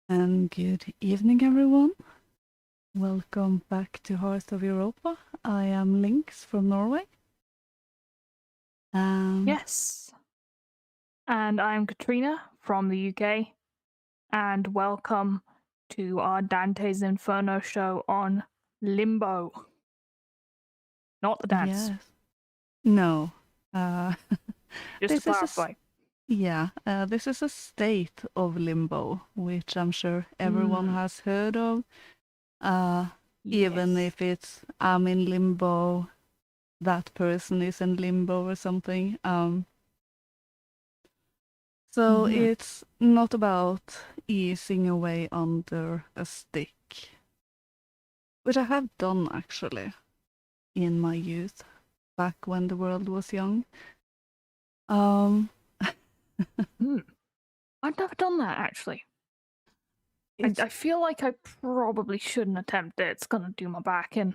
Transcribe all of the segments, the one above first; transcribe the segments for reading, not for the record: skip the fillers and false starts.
And good evening, everyone. Welcome back to Heart of Europa. I am Lynx from Norway. Yes. And I'm Katrina from the UK. And welcome to our Dante's Inferno show on Limbo. Not the dance. Yes. No. Just to clarify. This is a state of limbo, which I'm sure everyone has heard of. Even if it's I'm in limbo, that person is in limbo or something. So it's not about easing away under a stick, which I have done actually in my youth, back when the world was young. I've never done that you I feel like I probably shouldn't attempt it. It's gonna do my back in.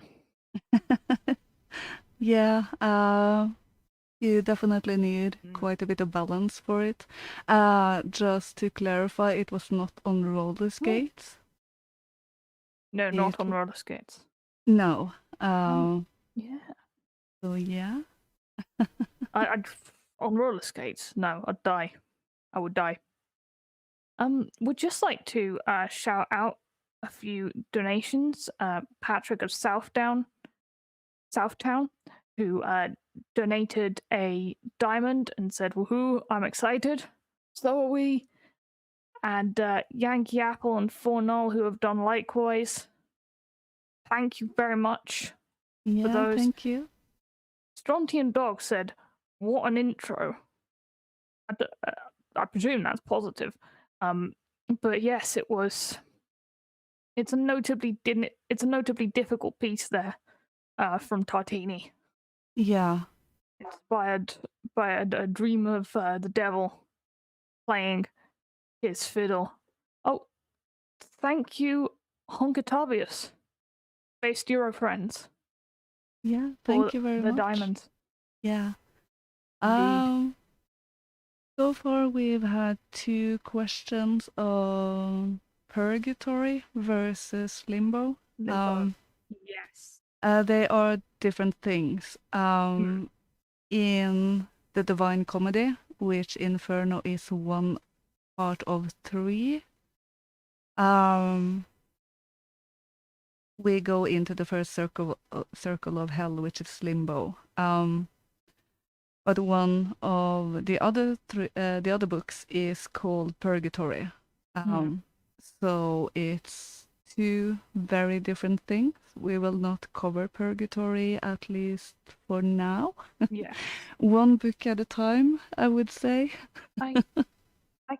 Yeah, you definitely need quite a bit of balance for it. Just to clarify, it was not on roller skates. No, not on roller skates. No. Yeah. So yeah. I'd on roller skates. No, I'd die. I would die. Would just like to shout out a few donations. Patrick of Southtown, who donated a diamond and said, "Woohoo! I'm excited. So are we." And Yankee Apple and Fornall, who have done likewise. Thank you very much for those. Thank you. Strontian Dog said, "What an intro." I presume that's positive. But yes, it was. It's a notably difficult piece there, from Tartini. Yeah. Inspired by a dream of the devil playing his fiddle. Oh, thank you, Honkatavius, based Euro friends. Yeah, for thank you very the much. diamonds. Yeah. Indeed. So far we've had 2 questions on purgatory versus limbo. Limbo. Yes. They are different things. In the Divine Comedy, which Inferno is one part of 3, we go into the first circle of hell, which is limbo. But one of the other books is called Purgatory. So it's 2 very different things. We will not cover Purgatory, at least for now. Yeah. One book at a time, I would say. I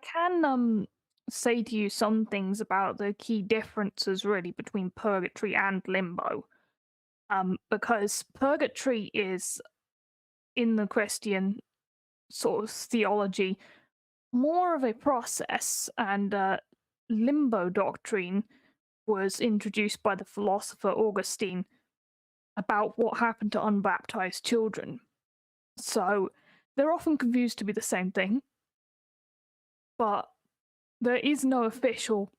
can say to you some things about the key differences really between purgatory and limbo. Because purgatory is in the Christian sort of theology more of a process, and limbo doctrine was introduced by the philosopher Augustine about what happened to unbaptized children. So they're often confused to be the same thing, but there is no official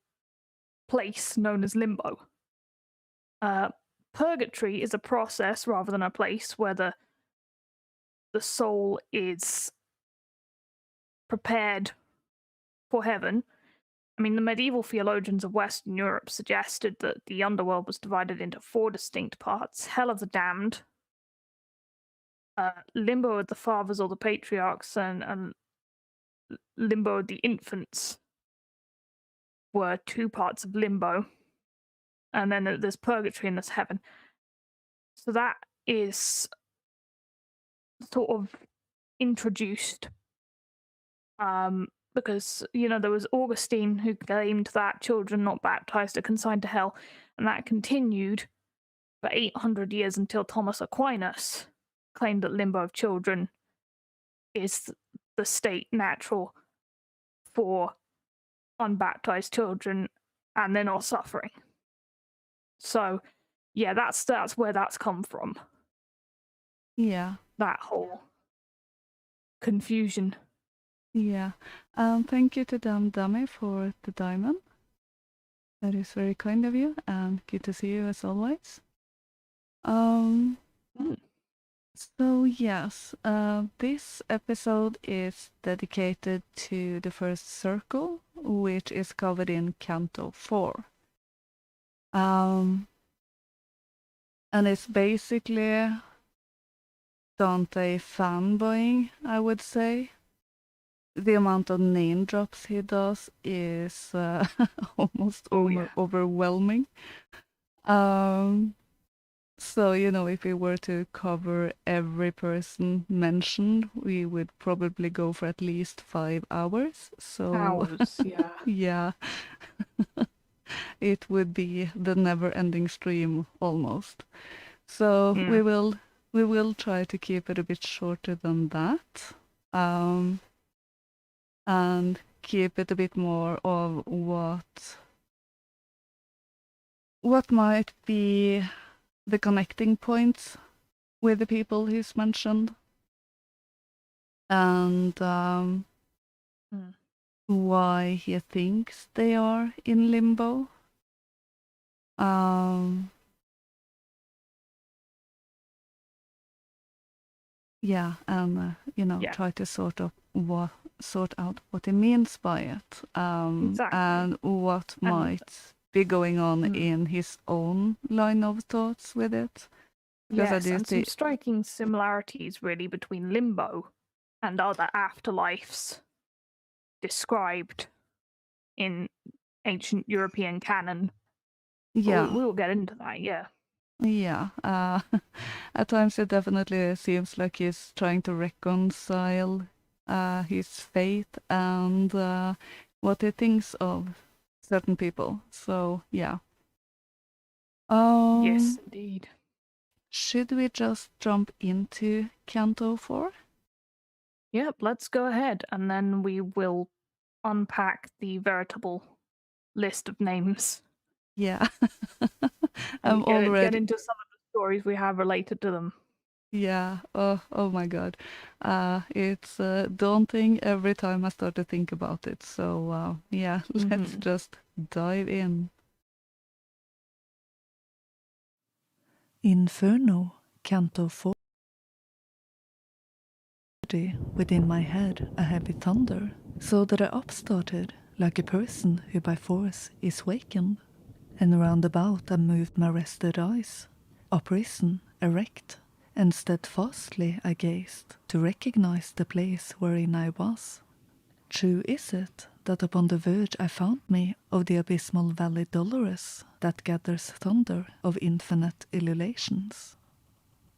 place known as limbo. Purgatory is a process rather than a place where the soul is prepared for heaven. I mean, the medieval theologians of Western Europe suggested that the underworld was divided into 4 distinct parts: hell of the damned, limbo of the fathers or the patriarchs, and limbo of the infants were 2 parts of limbo. And then there's purgatory and there's heaven. So that is sort of introduced because, there was Augustine who claimed that children not baptized are consigned to hell, and that continued for 800 years until Thomas Aquinas claimed that limbo of children is the state natural for unbaptized children and they're not suffering. So, yeah, that's where that's come from. Yeah. That whole confusion. Yeah. Thank you to Dummy for the diamond. That is very kind of you, and good to see you as always. So yes, this episode is dedicated to the first circle, which is covered in Canto 4. And it's basically Dante fanboying, I would say. The amount of name drops he does is almost overwhelming. So, if we were to cover every person mentioned, we would probably go for at least 5 hours. So, Hours, yeah. Yeah. It would be the never-ending stream almost. So we will try to keep it a bit shorter than that. And keep it a bit more of what might be the connecting points with the people he's mentioned, and why he thinks they are in limbo. Yeah, and try to sort out what he means by it, Exactly. and what might be going on in his own line of thoughts with it. Yes, and some striking similarities really between limbo and other afterlives described in ancient European canon. Yeah. We will get into that, yeah. Yeah. At times it definitely seems like he's trying to reconcile his faith and what he thinks of certain people. So, yeah. Yes, indeed. Should we just jump into Canto 4? Yep, let's go ahead, and then we will unpack the veritable list of names. Yeah. And get into some of the stories we have related to them. Yeah. Oh my God. It's daunting every time I start to think about it. So yeah, let's just dive in. Inferno, Canto 4. Within my head a heavy thunder, so that I upstarted like a person who by force is wakened, and round about I moved my rested eyes, uprisen, erect, and steadfastly I gazed to recognize the place wherein I was. True is it that upon the verge I found me of the abysmal valley dolorous that gathers thunder of infinite ululations.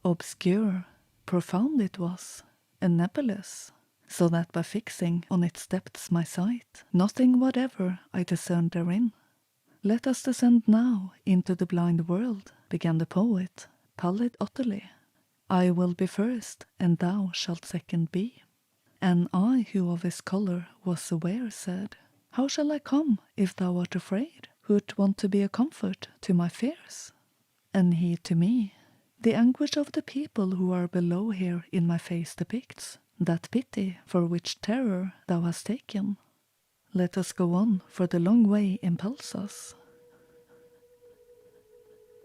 Obscure, profound it was, and nebulous, so that by fixing on its depths my sight, nothing whatever I discerned therein. Let us descend now into the blind world, began the poet, pallid utterly. I will be first, and thou shalt second be. And I, who of his colour was aware, said, How shall I come, if thou art afraid, who'd want to be a comfort to my fears? And he to me, The anguish of the people who are below here in my face depicts, that pity for which terror thou hast taken. Let us go on, for the long way impels us.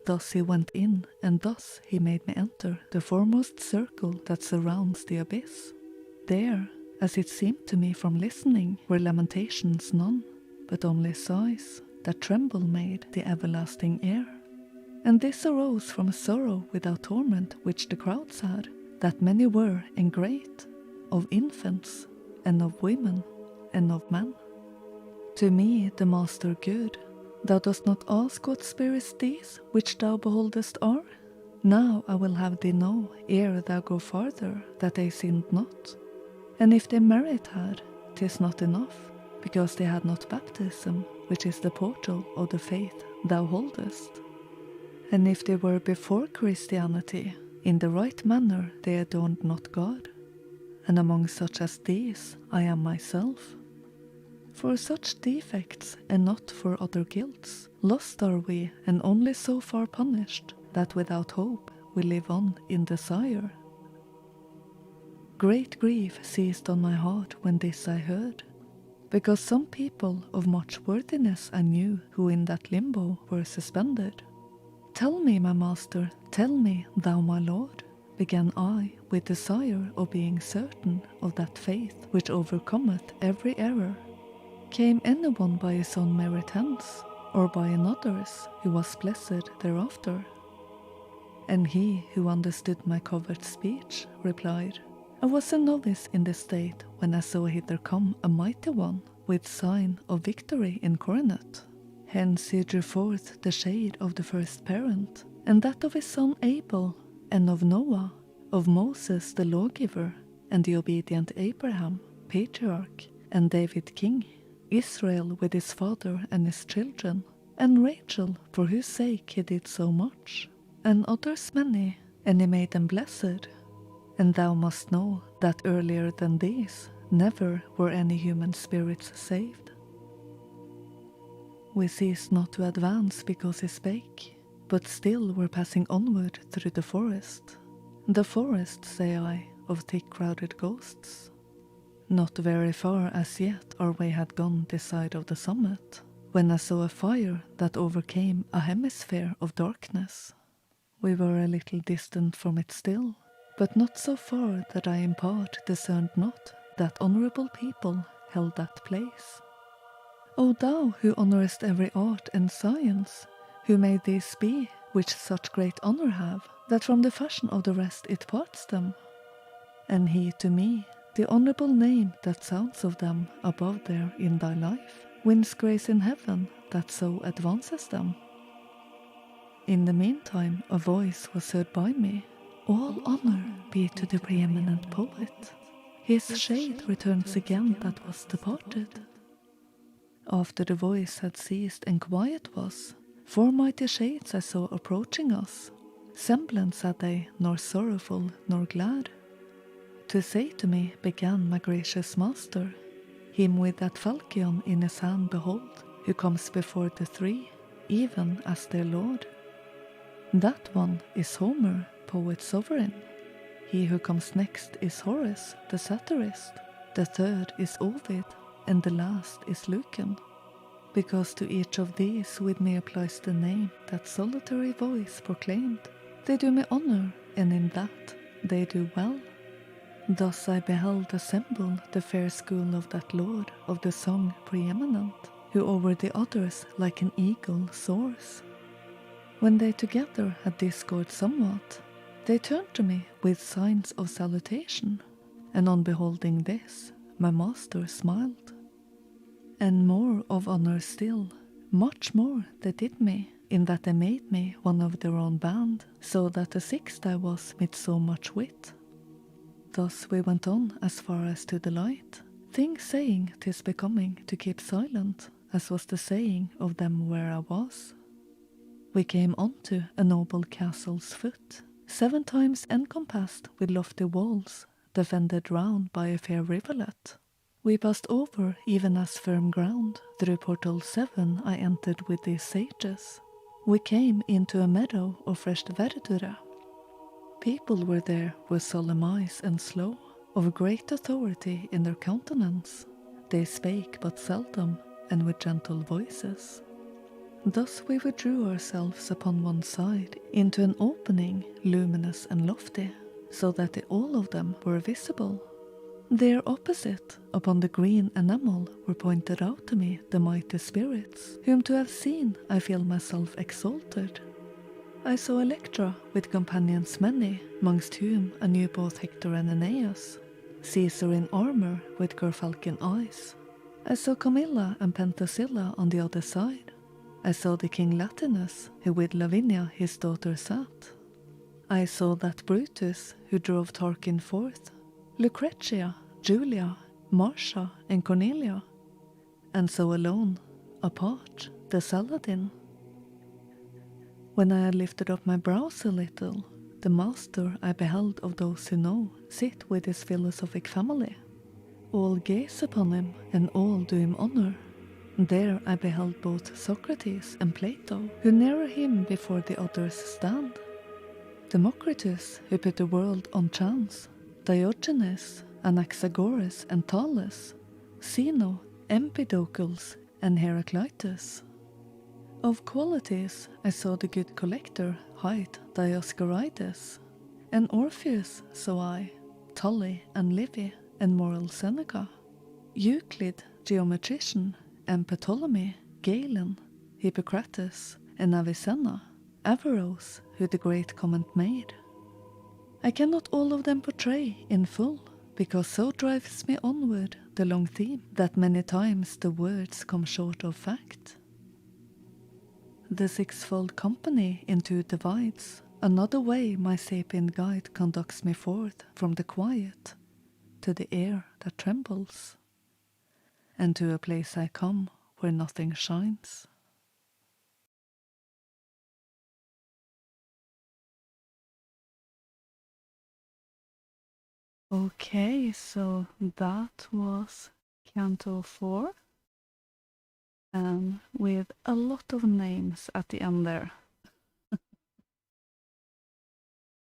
Thus he went in, and thus he made me enter the foremost circle that surrounds the abyss. There, as it seemed to me from listening, were lamentations none, but only sighs that tremble made the everlasting air. And this arose from sorrow without torment which the crowds had, that many were and great, of infants, and of women, and of men. To me, the Master good, thou dost not ask what spirits these which thou beholdest are? Now I will have thee know, ere thou go farther, that they sinned not. And if they merit had, 'tis not enough, because they had not baptism, which is the portal of the faith thou holdest. And if they were before Christianity, in the right manner they adorned not God. And among such as these I am myself. For such defects, and not for other guilts, lost are we, and only so far punished, that without hope we live on in desire. Great grief seized on my heart when this I heard, because some people of much worthiness I knew who in that limbo were suspended. Tell me, my master, tell me, thou my lord, began I, with desire of being certain of that faith which overcometh every error. Came anyone by his own merit hence, or by another's who was blessed thereafter? And he who understood my covert speech replied, I was a novice in the state when I saw hither come a mighty one, with sign of victory incarnate. Hence he drew forth the shade of the first parent, and that of his son Abel, and of Noah, of Moses the lawgiver, and the obedient Abraham, patriarch, and David king, Israel with his father and his children, and Rachel, for whose sake he did so much, and others many, and he made them blessed. And thou must know that earlier than these never were any human spirits saved. We ceased not to advance because he spake, but still were passing onward through the forest. The forest, say I, of thick crowded ghosts. Not very far as yet our way had gone this side of the summit, when I saw a fire that overcame a hemisphere of darkness. We were a little distant from it still, but not so far that I in part discerned not that honourable people held that place. O thou who honourest every art and science, who made these be, which such great honour have, that from the fashion of the rest it parts them? And he to me, the honourable name that sounds of them above there in thy life, wins grace in heaven that so advances them. In the meantime a voice was heard by me, All honour be to the preeminent poet. His shade returns again that was departed. After the voice had ceased and quiet was, 4 mighty shades I saw approaching us. Semblance had they, nor sorrowful nor glad. To say to me began my gracious master, Him with that falchion in his hand behold, who comes before the 3, even as their lord. That one is Homer, poet sovereign. He who comes next is Horace, the satirist. The third is Ovid, and the last is Lucan. Because to each of these with me applies the name that solitary voice proclaimed. They do me honor, and in that they do well. Thus I beheld assemble the fair school of that lord of the song preeminent, who over the others like an eagle soars. When they together had discoursed somewhat, they turned to me with signs of salutation, and on beholding this, my master smiled. And more of honour still, much more they did me, in that they made me one of their own band, so that the sixth I was with so much wit. Thus we went on as far as to the light, things saying 'tis becoming to keep silent, as was the saying of them where I was. We came unto a noble castle's foot, 7 times encompassed with lofty walls, defended round by a fair rivulet. We passed over even as firm ground, through portal 7 I entered with these sages. We came into a meadow of fresh verdure. People were there with solemn eyes and slow, of great authority in their countenance. They spake but seldom, and with gentle voices. Thus we withdrew ourselves upon one side into an opening luminous and lofty, so that the all of them were visible. There opposite, upon the green enamel, were pointed out to me the mighty spirits, whom to have seen I feel myself exalted. I saw Electra with companions many, mongst whom I knew both Hector and Aeneas, Caesar in armour with gerfalcon eyes. I saw Camilla and Pentasilla on the other side. I saw the king Latinus, who with Lavinia his daughter sat. I saw that Brutus, who drove Tarquin forth, Lucretia, Julia, Marcia, and Cornelia, and so alone, apart, the Saladin. When I had lifted up my brows a little, the master I beheld of those who know sit with his philosophic family. All gaze upon him, and all do him honour. There I beheld both Socrates and Plato, who nearer him before the others stand. Democritus, who put the world on chance, Diogenes, Anaxagoras and Thales, Zeno, Empedocles, and Heraclitus. Of qualities I saw the good collector hight Dioscorides, and Orpheus saw I, Tully and Livy, and moral Seneca, Euclid, geometrician, and Ptolemy, Galen, Hippocrates, and Avicenna, Averroes, who the great comment made. I cannot all of them portray in full, because so drives me onward the long theme, that many times the words come short of fact. The sixfold company in 2 divides, another way my sapient guide conducts me forth from the quiet to the air that trembles, and to a place I come where nothing shines. Okay, so that was Canto 4, and with a lot of names at the end there.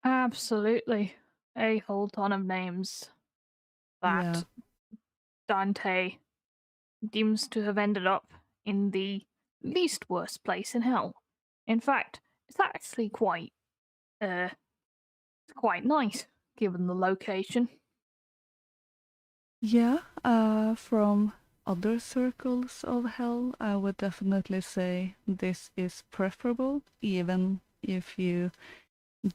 Absolutely. A whole ton of names that Yeah. Dante deems to have ended up in the least worst place in hell. In fact, it's actually quite nice given the location. Yeah, from other circles of hell, I would definitely say this is preferable, even if you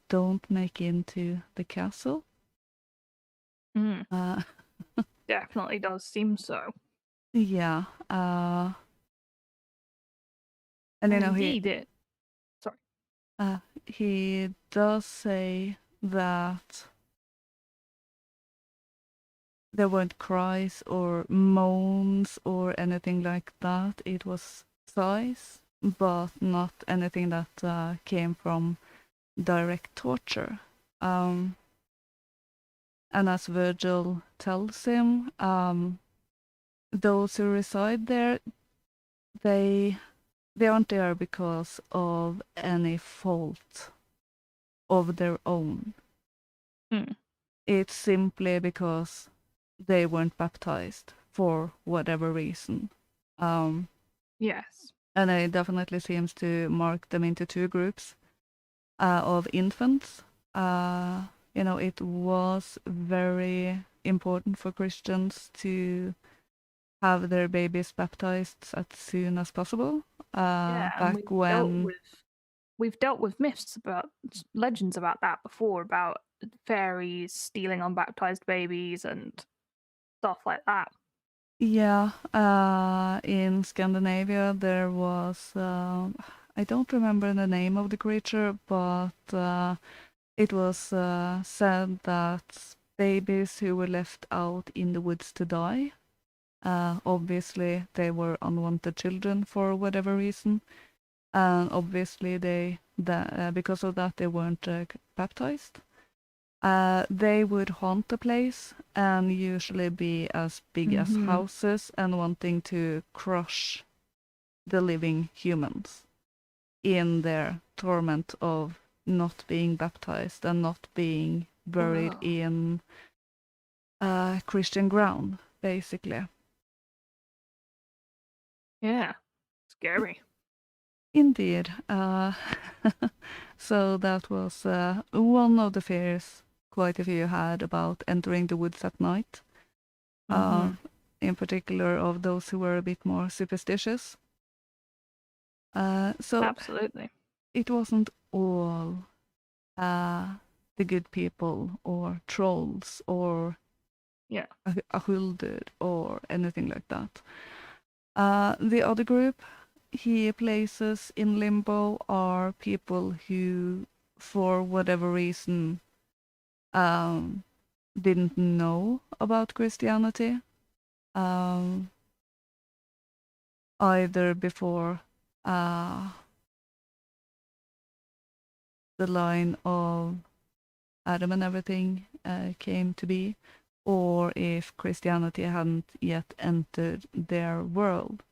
don't make into the castle. Definitely does seem so. Yeah, and you know Indeed, he does say that there weren't cries or moans or anything like that. It was sighs, but not anything that came from direct torture. And as Virgil tells him, those who reside there, they they aren't there because of any fault of their own. Mm. It's simply because they weren't baptized for whatever reason. Yes. And it definitely seems to mark them into two groups of infants. It was very important for Christians to have their babies baptized as soon as possible. Yeah, and Back when, we've dealt with myths about legends about that before, about fairies stealing unbaptized babies and stuff like that. yeah, in Scandinavia there was, I don't remember the name of the creature, but it was said that babies who were left out in the woods to die, obviously they were unwanted children for whatever reason, and obviously because of that they weren't baptized. They would haunt the place and usually be as big as Mm-hmm. houses and wanting to crush the living humans in their torment of not being baptized and not being buried Whoa. in Christian ground, basically. Yeah. Scary. Indeed. So that was one of the fears quite a few had about entering the woods at night. Mm-hmm. In particular of those who were a bit more superstitious. So Absolutely. it wasn't all the good people or trolls or Yeah. a hulder or anything like that. The other group he places in Limbo are people who, for whatever reason, um, didn't know about Christianity, um, either before the line of Adam and everything came to be, or if Christianity hadn't yet entered their world.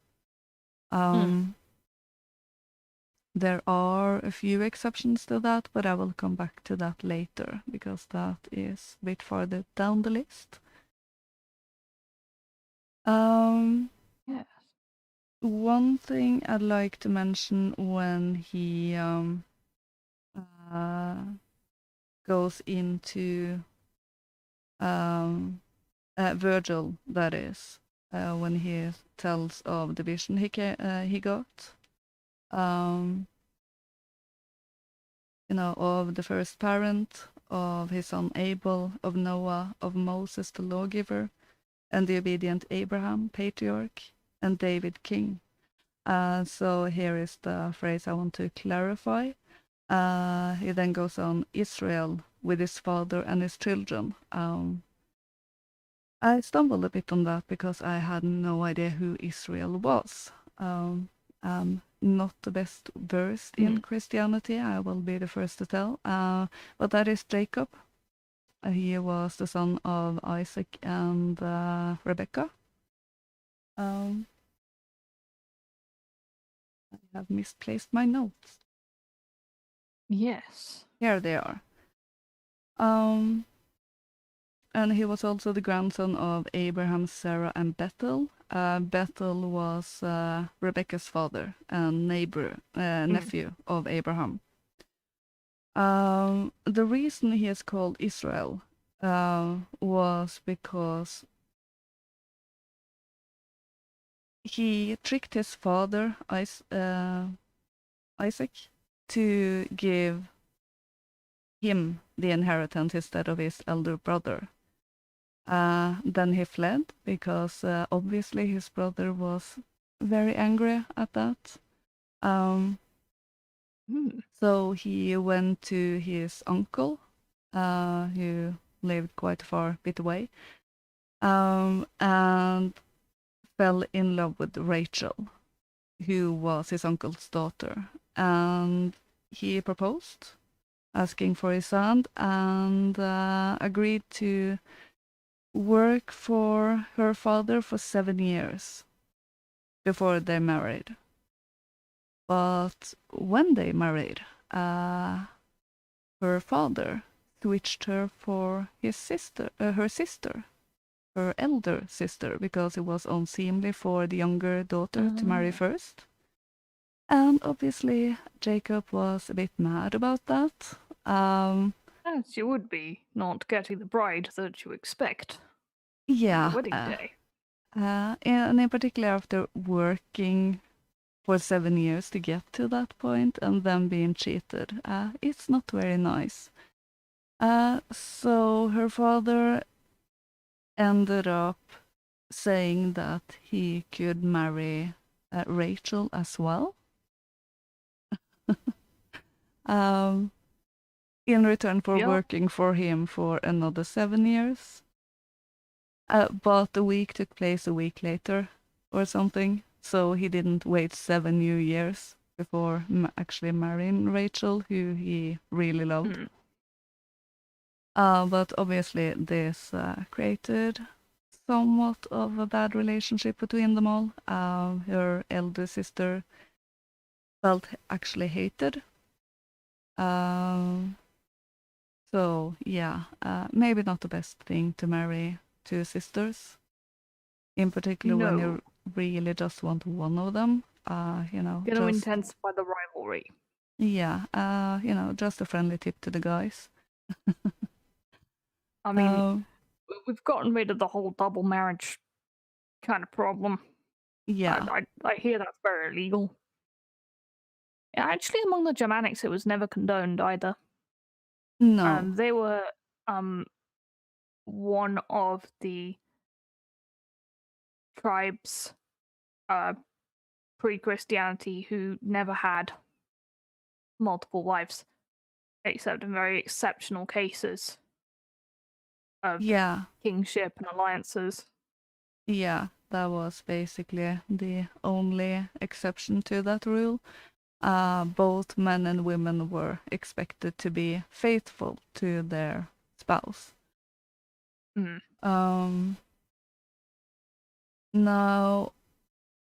There are a few exceptions to that, but I will come back to that later because that is a bit farther down the list. Yes. One thing I'd like to mention when he goes into Virgil, that is, when he tells of the vision he got, of the first parent, of his son Abel, of Noah, of Moses the lawgiver, and the obedient Abraham, patriarch, and David, king. So here is the phrase I want to clarify. He then goes on, Israel with his father and his children. I stumbled a bit on that because I had no idea who Israel was. I'm not the best versed in Christianity, I will be the first to tell. But that is Jacob. He was the son of Isaac and Rebecca. I have misplaced my notes. Yes. Here they are. And he was also the grandson of Abraham, Sarah, and Bethel. Bethel was Rebecca's father and nephew of Abraham. The reason he is called Israel was because he tricked his father, Isaac, to give him the inheritance instead of his elder brother. Then he fled because obviously his brother was very angry at that. So he went to his uncle, who lived quite a far bit away, and fell in love with Rachel, who was his uncle's daughter. And he proposed, asking for his hand, and agreed to work for her father for 7 years before they married. But when they married, her father switched her for her sister, her elder sister, because it was unseemly for the younger daughter to marry first. And obviously, Jacob was a bit mad about that. As you would be, not getting the bride that you expect on Yeah, your wedding day. and in particular after working for 7 years to get to that point and then being cheated, it's not very nice. So her father ended up saying that he could marry Rachel as well. um, in return for Yeah. working for him for another 7 years. But the week took place a week later or something, so he didn't wait 7 new years before actually marrying Rachel, who he really loved. But obviously this created somewhat of a bad relationship between them all. Her elder sister felt actually hated. So yeah, maybe not the best thing to marry two sisters, in particular when No. you really just want one of them. Gonna Just intensify the rivalry. yeah, just a friendly tip to the guys. I mean, we've gotten rid of the whole double marriage kind of problem. Yeah, I hear that's very illegal. Actually, among the Germanics, it was never condoned either. no, They were one of the tribes pre-Christianity who never had multiple wives, except in very exceptional cases of yeah, kingship and alliances. yeah. That was basically the only exception to that rule. Both men and women were expected to be faithful to their spouse. Now,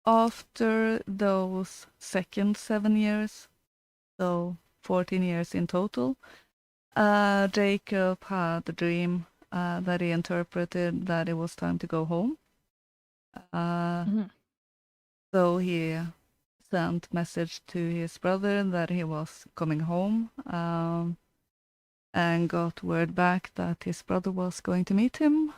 after those second 7 years, so 14 years in total, Jacob had a dream that he interpreted that it was time to go home. So he sent message to his brother that he was coming home, and got word back that his brother was going to meet him.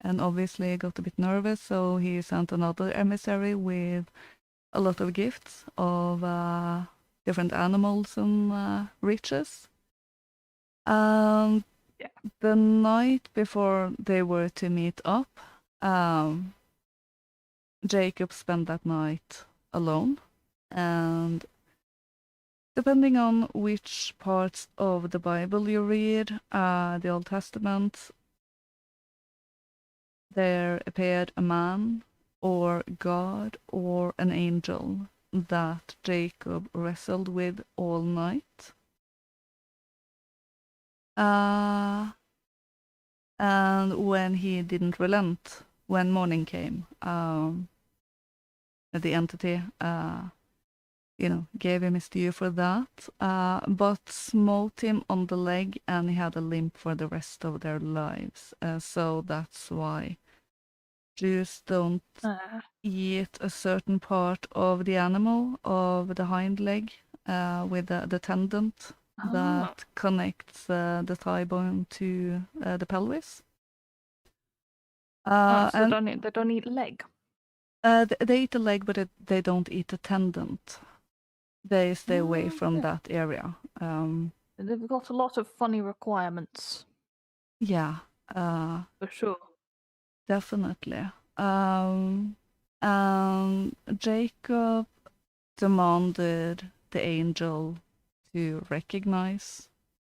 And obviously got a bit nervous, so he sent another emissary with a lot of gifts of different animals and riches. And the night before they were to meet up, Jacob spent that night alone. And depending on which parts of the Bible you read, the Old Testament, there appeared a man or God or an angel that Jacob wrestled with all night. And when he didn't relent, when morning came, the entity, gave him his due for that, but smote him on the leg, and he had a limp for the rest of their lives. So that's why Jews don't eat a certain part of the animal, of the hind leg, with the tendon that connects the thigh bone to the pelvis. So And they don't eat leg. they eat the leg, but they don't eat the tendon. They stay away from that area. They've got a lot of funny requirements. Yeah, for sure. definitely. And Jacob demanded the angel to recognize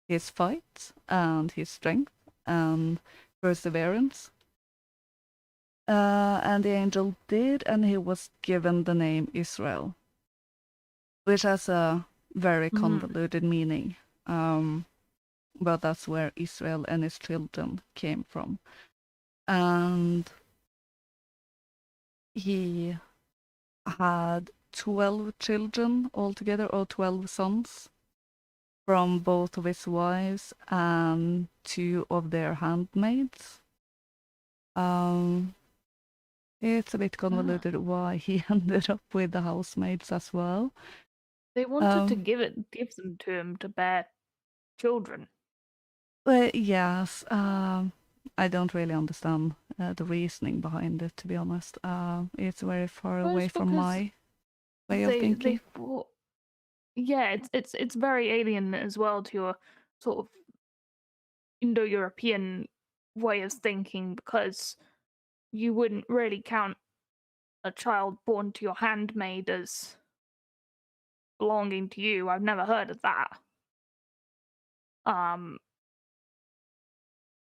his fight and his strength and perseverance. And the angel did, and he was given the name Israel, which has a very convoluted meaning. But that's where Israel and his children came from. And he had 12 children altogether, or 12 sons, from both of his wives and 2 of their handmaids. It's a bit convoluted why he ended up with the housemaids as well. They wanted to give them to him to bear children. But yes, I don't really understand the reasoning behind it, to be honest. It's very far away from my way of thinking. Yeah, it's very alien as well to your sort of Indo-European way of thinking, because you wouldn't really count a child born to your handmaid as belonging to you. I've never heard of that.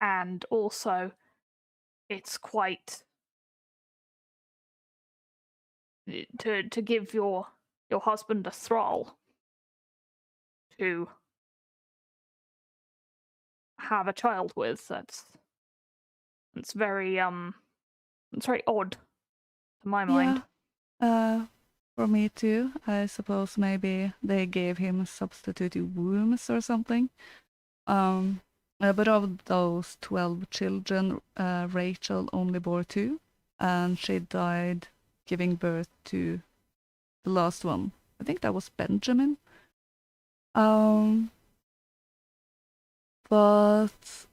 And also it's quite to give your husband a thrall to have a child with. That's very it's very odd to my mind. Yeah, for me too. I suppose maybe they gave him substitute wombs or something. But of those 12 children, Rachel only bore 2, and she died giving birth to the last one. I think that was Benjamin. But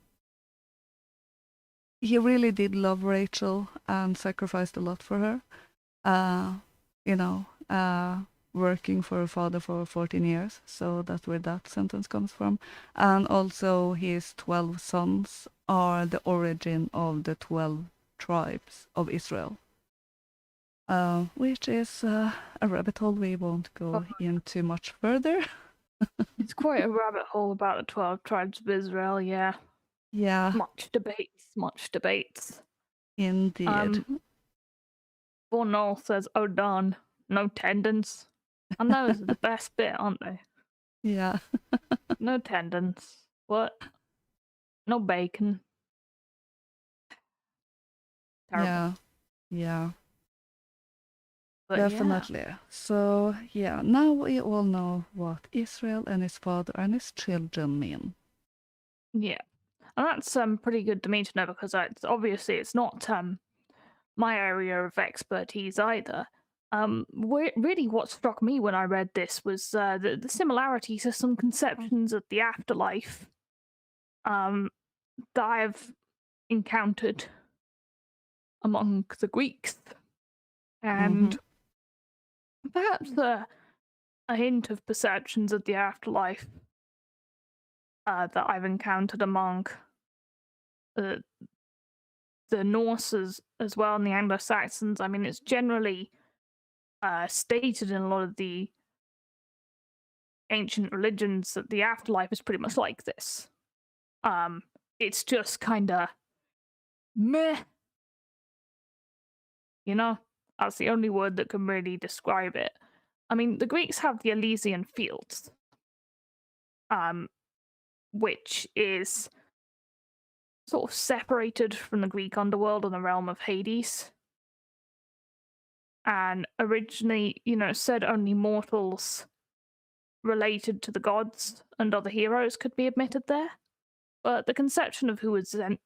he really did love Rachel and sacrificed a lot for her. Working for her father for 14 years. So that's where that sentence comes from. And also his 12 sons are the origin of the 12 tribes of Israel. Which is a rabbit hole we won't go into much further. It's quite a rabbit hole about the 12 tribes of Israel, yeah. Yeah. Much debates. Indeed. Fornall says, "Oh darn, no tendons." And those are the best bit, aren't they? Yeah. No tendons. What? No bacon. Terrible. Yeah. But Definitely. yeah. So, yeah, now we all know what Israel and his father and his children mean. Yeah. And that's pretty good to me to know, because it's not my area of expertise either. Really what struck me when I read this was the similarity to some conceptions of the afterlife that I've encountered among the Greeks. And perhaps a hint of perceptions of the afterlife that I've encountered among the Norse as well, and the Anglo-Saxons. I mean, it's generally stated in a lot of the ancient religions that the afterlife is pretty much like this. It's just kind of meh. You know, that's the only word that can really describe it. I mean, the Greeks have the Elysian Fields, which is sort of separated from the Greek underworld and the realm of Hades. And originally, said only mortals related to the gods and other heroes could be admitted there. But the conception of who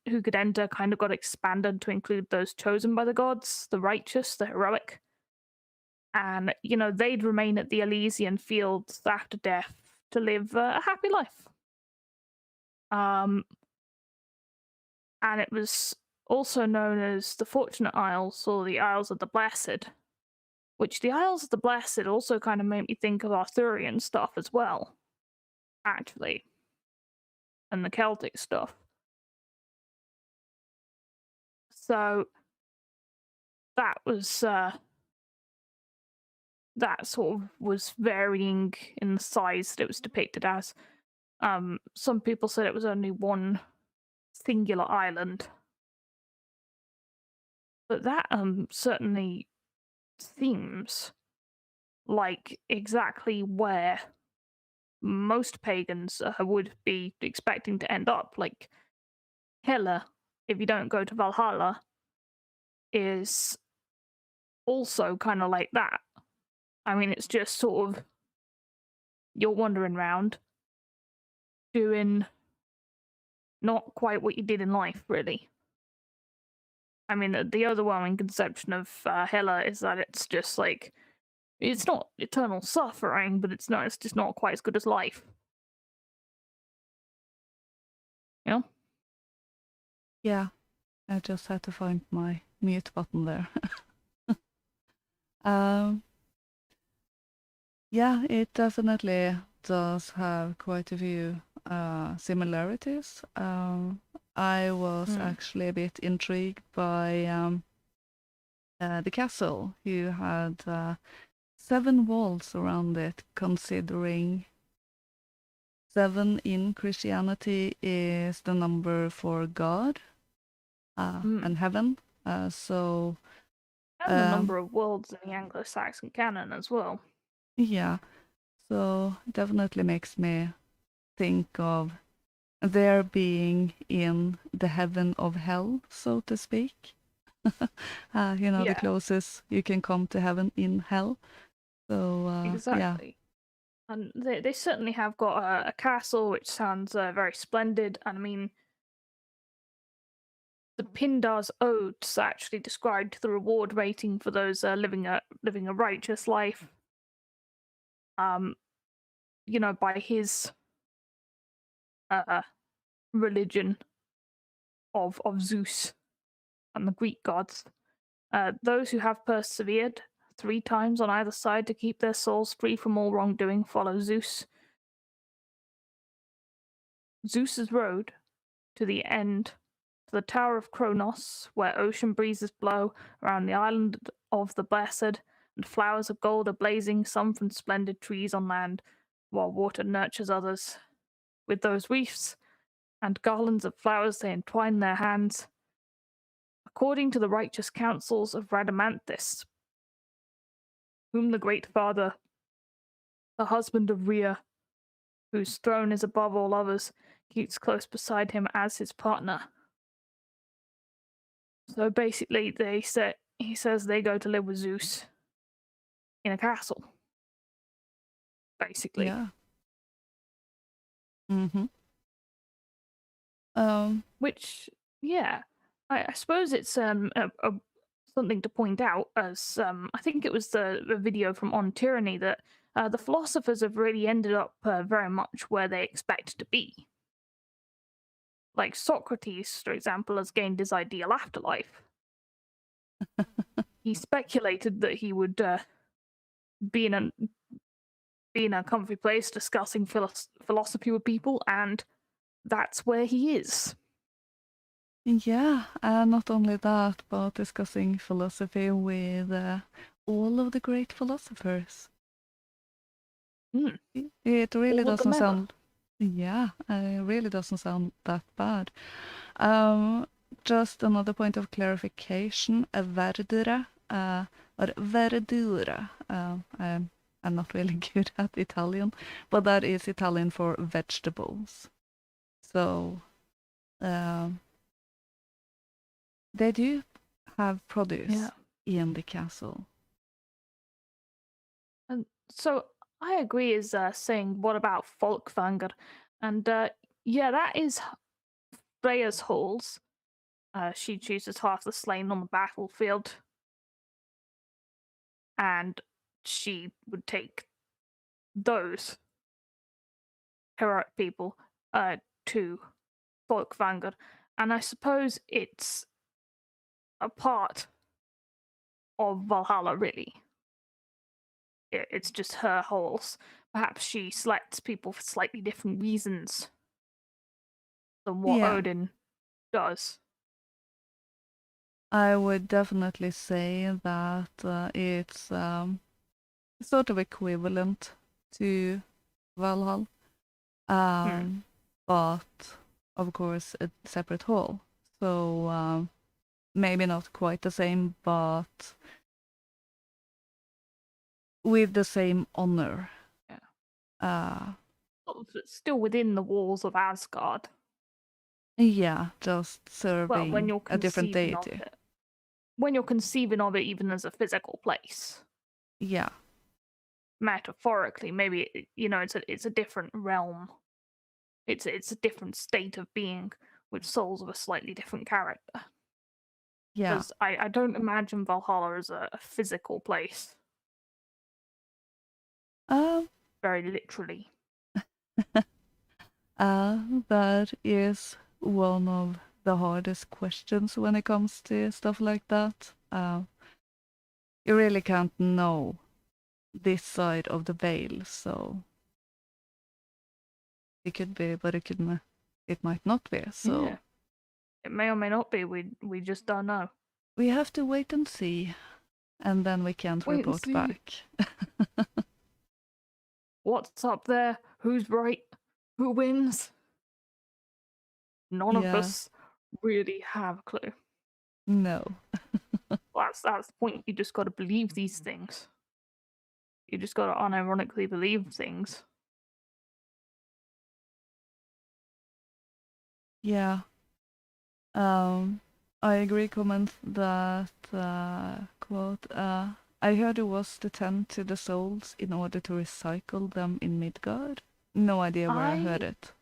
could enter kind of got expanded to include those chosen by the gods, the righteous, the heroic. And, they'd remain at the Elysian Fields after death to live a happy life. And it was also known as the Fortunate Isles, or the Isles of the Blessed, which the Isles of the Blessed also kind of made me think of Arthurian stuff as well, actually, and the Celtic stuff. So that was that sort of was varying in the size that it was depicted as. Some people said it was only one singular island, but that certainly seems like exactly where most pagans would be expecting to end up. Like Hela, if you don't go to Valhalla, is also kind of like that. I mean, it's just sort of you're wandering around doing not quite what you did in life, really. I mean, the overwhelming conception of Hela is that it's just like it's not eternal suffering, but it's just not quite as good as life. You know? Yeah, I just had to find my mute button there. um, yeah, it definitely does have quite a few similarities. I was actually a bit intrigued by the castle. You had 7 walls around it, considering 7 in Christianity is the number for God and heaven. So And the number of worlds in the Anglo-Saxon canon as well. yeah, so definitely makes me think of there being in the heaven of hell, so to speak. The closest you can come to heaven in hell. So exactly. And they certainly have got a castle which sounds very splendid. And I mean, the Pindar's Odes actually described the reward rating for those living a righteous life. By his religion of Zeus and the Greek gods. Those who have persevered 3 times on either side to keep their souls free from all wrongdoing follow Zeus's road to the end, to the Tower of Kronos, where ocean breezes blow around the island of the blessed, and flowers of gold are blazing, some from splendid trees on land, while water nurtures others. With those wreaths and garlands of flowers they entwine their hands, according to the righteous counsels of Rhadamanthus, whom the great father, the husband of Rhea, whose throne is above all others, keeps close beside him as his partner. So basically, he says they go to live with Zeus in a castle. Basically, yeah. Mm-hmm. Which, yeah, I suppose it's something to point out, as I think it was the video from On Tyranny that the philosophers have really ended up very much where they expect to be. Like Socrates, for example, has gained his ideal afterlife. He speculated that he would be in a comfy place discussing philosophy with people, and that's where he is. Yeah, and not only that, but discussing philosophy with all of the great philosophers. It really doesn't sound. Yeah, it really doesn't sound that bad. Just another point of clarification: verdure or verdura. I'm not really good at Italian, but that is Italian for vegetables. So they do have produce in the castle. And so I agree is saying, what about Folkvanger? And yeah, that is Freya's halls. She chooses half the slain on the battlefield. And she would take those heroic people to Folkvanger. And I suppose it's a part of Valhalla, really. It's just her halls. Perhaps she selects people for slightly different reasons than what Odin does. I would definitely say that it's sort of equivalent to Valhalla, but of course a separate hall. So maybe not quite the same, but with the same honor. Still within the walls of Asgard. Yeah, just serving when you're a different deity. When you're conceiving of it even as a physical place. Yeah. metaphorically. Maybe it's a different realm. It's a different state of being with souls of a slightly different character. Yeah. Because I don't imagine Valhalla as a physical place, Um, very literally. that is one of the hardest questions when it comes to stuff like that. You really can't know this side of the veil, so it could be, but it might not be. So Yeah. It may or may not be. We just don't know. we have to wait and see, and then we can't Wait and report see. back. What's up there? Who's right? Who wins? None of Yeah. us really have a clue. No. Well, that's the point. You just got to believe these things. You just got to unironically believe things. Yeah. I agree. Comment that quote. I heard it was to tend to the souls in order to recycle them in Midgard. No idea where I heard it.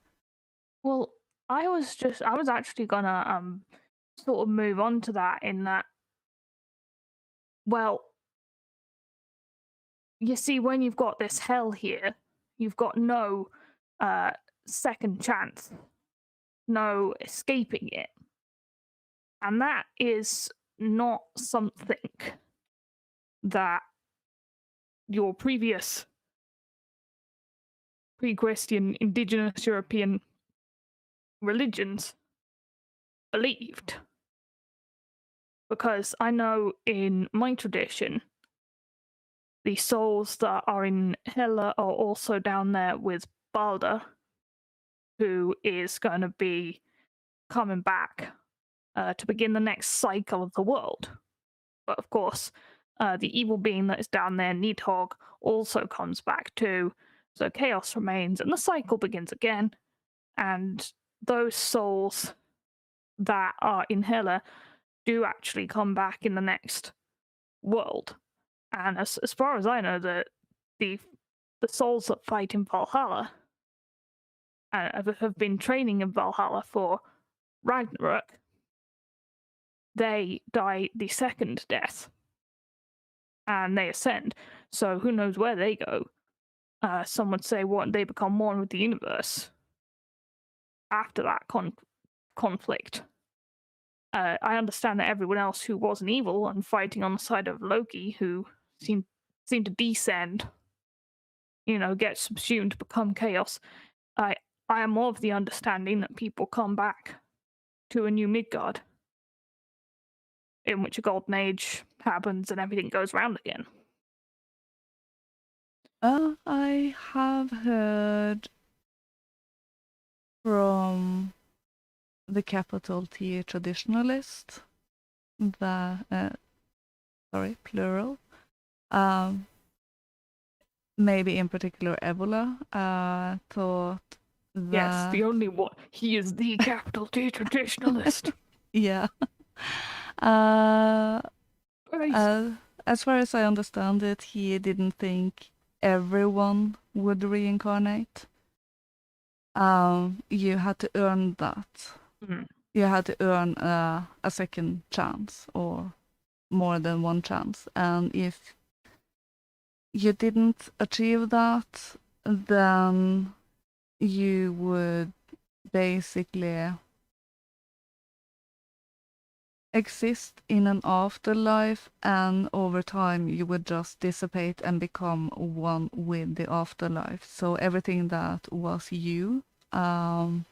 Well, I was actually gonna sort of move on to that in that. Well, you see, when you've got this hell here, you've got no second chance, no escaping it. And that is not something that your previous pre-Christian indigenous European religions believed. Because I know in my tradition, the souls that are in Hela are also down there with Balder, who is going to be coming back to begin the next cycle of the world. But of course, the evil being that is down there, Nidhogg, also comes back too. So chaos remains, and the cycle begins again. And those souls that are in Hela do actually come back in the next world. And as far as I know, the souls that fight in Valhalla have been training in Valhalla for Ragnarok. They die the second death, and they ascend. So who knows where they go? Some would say they become one with the universe after that conflict. I understand that everyone else who wasn't evil and fighting on the side of Loki, who seemed to descend, get subsumed, become chaos. I am of the understanding that people come back to a new Midgard, in which a golden age happens and everything goes round again. I have heard from the capital T traditionalist, plural. Maybe in particular Ebola, thought that... Yes, the only one. He is the capital T traditionalist. Yeah. As far as I understand it, he didn't think everyone would reincarnate. You had to earn that. Mm. You had to earn a second chance or more than one chance. And if you didn't achieve that, then you would basically exist in an afterlife, and over time you would just dissipate and become one with the afterlife. So everything that was you, that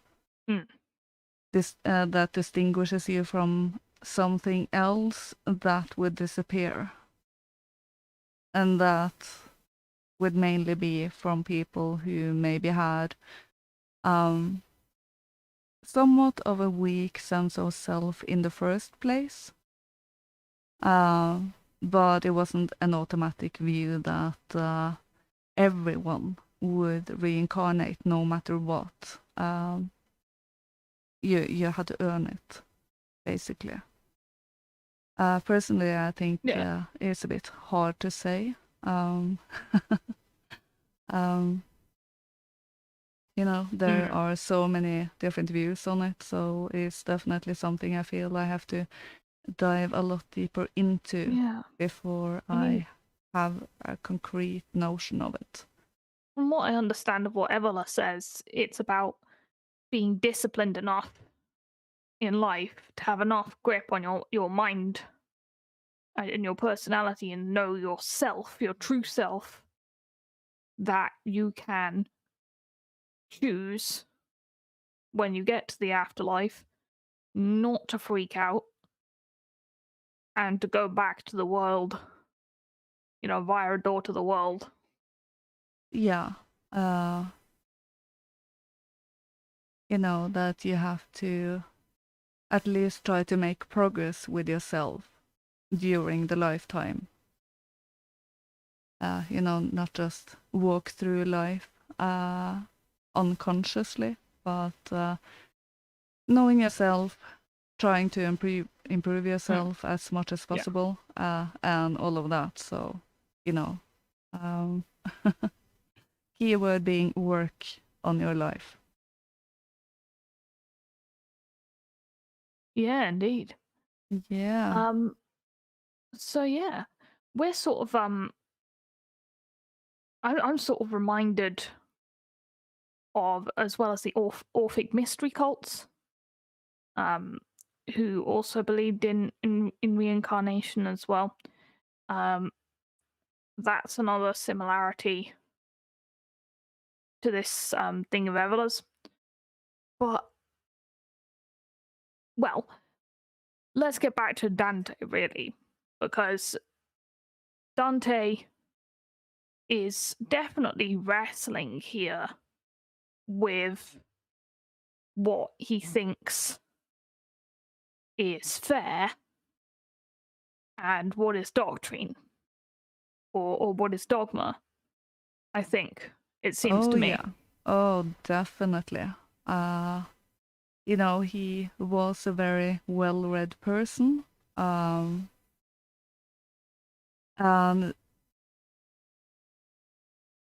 distinguishes you from something else, that would disappear. And that would mainly be from people who maybe had somewhat of a weak sense of self in the first place. But it wasn't an automatic view that everyone would reincarnate no matter what. You had to earn it, basically. Personally, I think it's a bit hard to say. There Mm. are so many different views on it, so it's definitely something I feel I have to dive a lot deeper into Yeah. before I mean, I have a concrete notion of it. from what I understand of what Evola says, it's about being disciplined enough in life to have enough grip on your mind and your personality and know yourself, your true self, that you can choose when you get to the afterlife not to freak out and to go back to the world, via a door to the world. Yeah, that you have to at least try to make progress with yourself during the lifetime. Not just walk through life unconsciously, but knowing yourself, trying to improve Mm. yourself as much as Yeah. possible, and all of that. So, um, keyword being work on your life. Yeah, indeed. Yeah. So yeah, we're sort of I'm sort of reminded of, as well as the Orphic mystery cults, um, who also believed in reincarnation as well. Um, that's another similarity to this thing of Evola's. But well, let's get back to Dante really, because Dante is definitely wrestling here with what he thinks is fair and what is doctrine, or what is dogma, I think it seems Oh to me. yeah. Oh, definitely. Uh, he was a very well-read person. And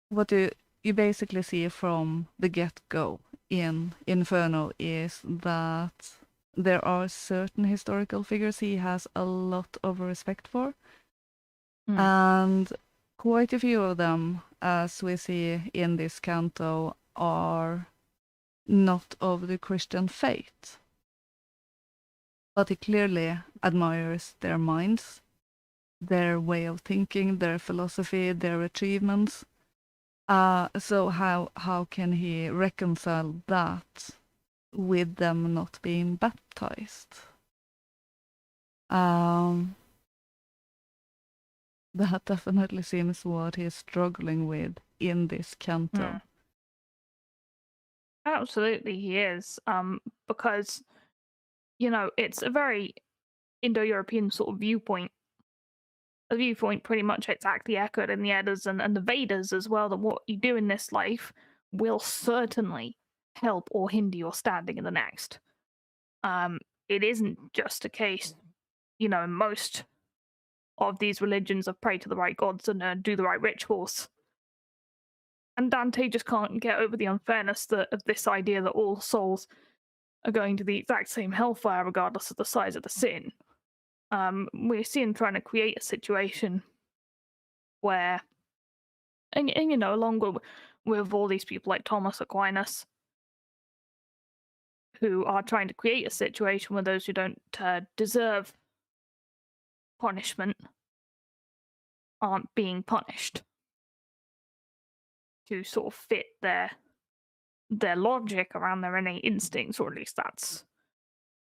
what you basically see from the get-go in Inferno is that there are certain historical figures he has a lot of respect for, Mm. and quite a few of them, as we see in this canto, are not of the Christian faith. But he clearly admires their minds, their way of thinking, their philosophy, their achievements. So how can he reconcile that with them not being baptized? Um, that definitely seems what he's struggling with in this canto. Mm. Absolutely, he is. Because it's a very Indo-European sort of viewpoint. A viewpoint pretty much exactly echoed in the Eddas and the Vedas as well. That what you do in this life will certainly help or hinder your standing in the next. It isn't just a case, in most of these religions of pray to the right gods and do the right rituals. And Dante just can't get over the unfairness of this idea that all souls are going to the exact same hellfire regardless of the size of the sin. We see him trying to create a situation where, and along with all these people like Thomas Aquinas, who are trying to create a situation where those who don't deserve punishment aren't being punished, to sort of fit their logic around their innate instincts, or at least that's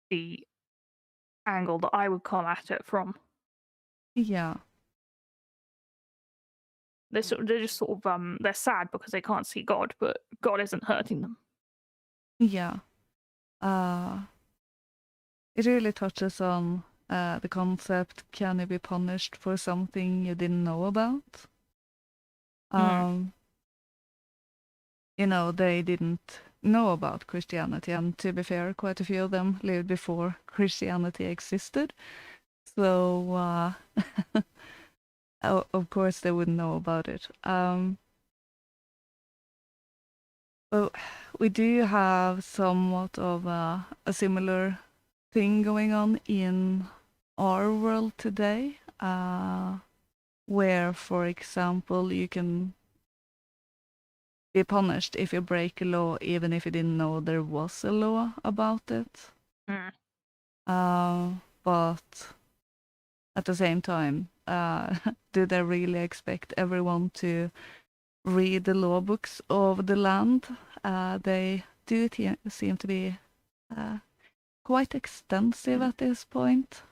the angle that I would come at it from. Yeah, They're just sort of they're sad because they can't see God, but God isn't hurting them. yeah. It really touches on the concept: can you be punished for something you didn't know about? Mm. They didn't know about Christianity, and to be fair, quite a few of them lived before Christianity existed. So, of course, they wouldn't know about it. Well, we do have somewhat of a similar thing going on in our world today, where, for example, you can be punished if you break a law, even if you didn't know there was a law about it. Mm. But at the same time, do they really expect everyone to read the law books of the land? They do seem to be quite extensive at this point.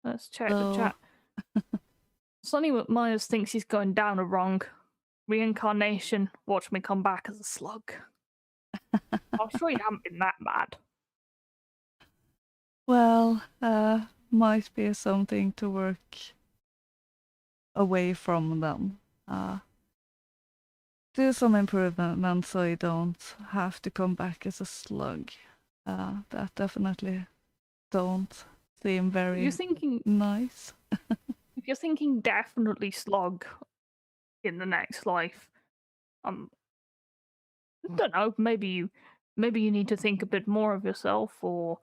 Let's check the So, chat. Sonny McMyers thinks he's going down a wrong. Reincarnation, watch me come back as a slug. I'm sure you haven't been that bad. well, might be something to work away from them. Do some improvement so you don't have to come back as a slug. That definitely don't seem very You're thinking nice. if you're thinking definitely slug in the next life, I don't know, maybe you need to think a bit more of yourself, or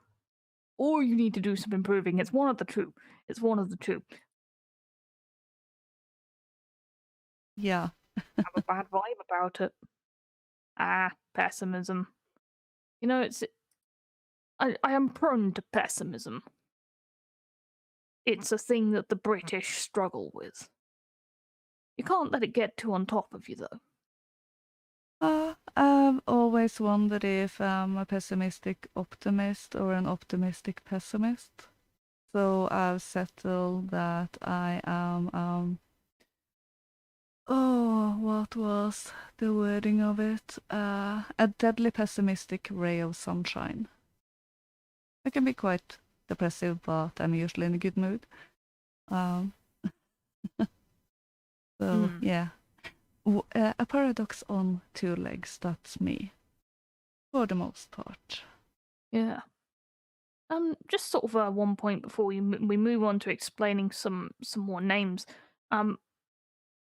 you need to do some improving. It's one of the two. It's one of the two. Yeah. Have a bad vibe about it. Pessimism. You know, I am prone to pessimism. It's a thing that the British struggle with. You can't let it get too on top of you, though. I've always wondered if I'm a pessimistic optimist or an optimistic pessimist. So I've settled that I am, what was the wording of it? A deadly pessimistic ray of sunshine. I can be quite depressive, but I'm usually in a good mood. Um, so yeah, a paradox on two legs. That's me, for the most part. Yeah. Just sort of one point before we move on to explaining some more names.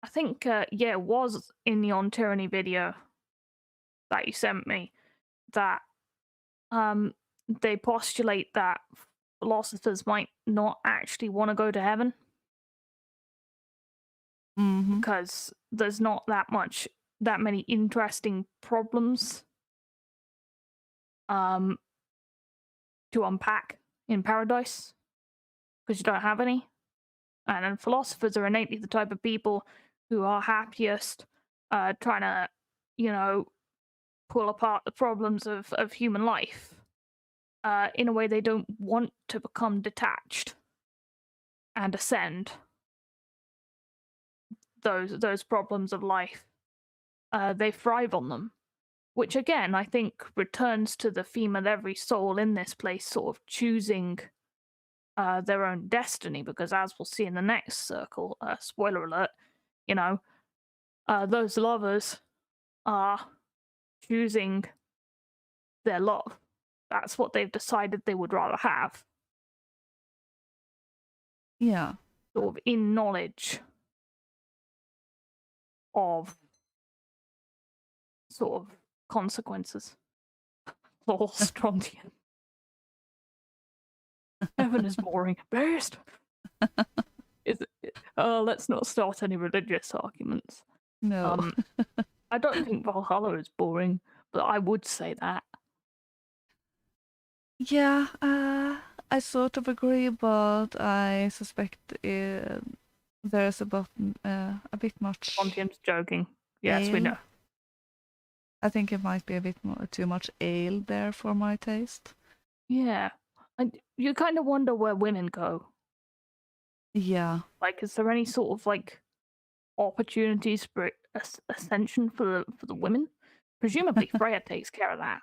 I think it was in the On Tyranny video that you sent me that they postulate that philosophers might not actually want to go to heaven because there's not that many interesting problems to unpack in paradise because you don't have any. And then philosophers are innately the type of people who are happiest trying to, pull apart the problems of human life in a way they don't want to become detached and ascend those problems of life. They thrive on them, which again I think returns to the theme of every soul in this place sort of choosing their own destiny, because as we'll see in the next circle, spoiler alert, those lovers are choosing their love. That's what they've decided they would rather have. Yeah. Sort of in knowledge of sort of consequences. Lol, Strontian. Heaven is boring. Best. Let's not start any religious arguments. No. I don't think Valhalla is boring, but I would say that. Yeah, I sort of agree, but I suspect there's a bit much. Strontian's joking. Yes, we ale. know. I think it might be a bit too much ale there for my taste. Yeah. You kind of wonder where women go. Yeah. Like, is there any sort of like opportunities for ascension for the women? Presumably, Freya takes care of that.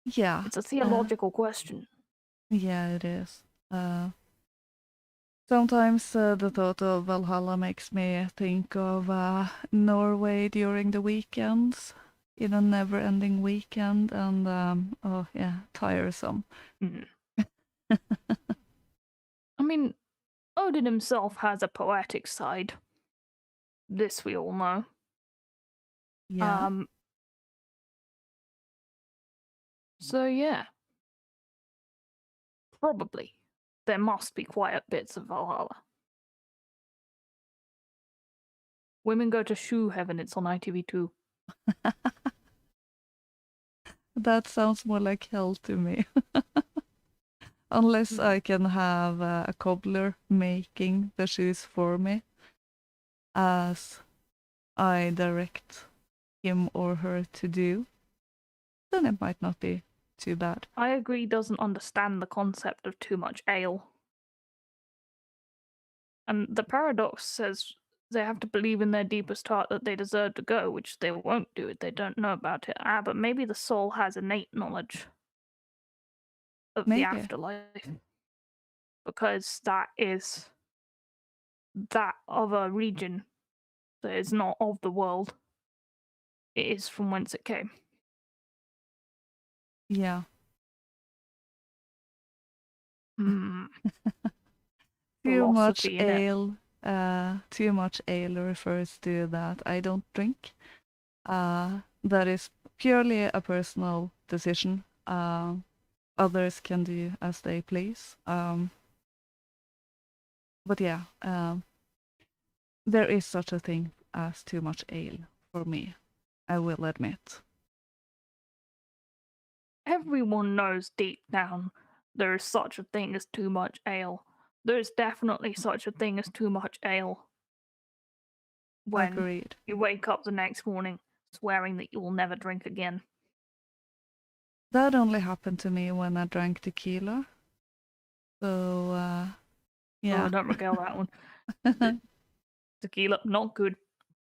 Yeah. It's a theological question. Yeah, it is. Sometimes the thought of Valhalla makes me think of Norway during the weekends, in a never-ending weekend, and tiresome. I mean, Odin himself has a poetic side. This we all know. Yeah. So yeah, probably there must be quiet bits of Valhalla. Women go to shoe heaven. It's on ITV2. That sounds more like hell to me. Unless Mhm. I can have a cobbler making the shoes for me as I direct him or her to do, then it might not be too bad. I agree. Doesn't understand the concept of too much ale. And the paradox says they have to believe in their deepest heart that they deserve to go, which they won't do if they don't know about it. But maybe the soul has innate knowledge of the Maybe. afterlife because that is that other region that is not of the world. It is from whence it came. Yeah. Hmm. Too much Philosophy in it. ale. Too much ale refers to that I don't drink. That is purely a personal decision. Others can do as they please. But yeah, there is such a thing as too much ale for me, I will admit. Everyone knows deep down there is such a thing as too much ale. There is definitely such a thing as too much ale when Agreed. you wake up the next morning swearing that you will never drink again. That only happened to me when I drank tequila. So, Oh, yeah. don't regale that one. Tequila, not good.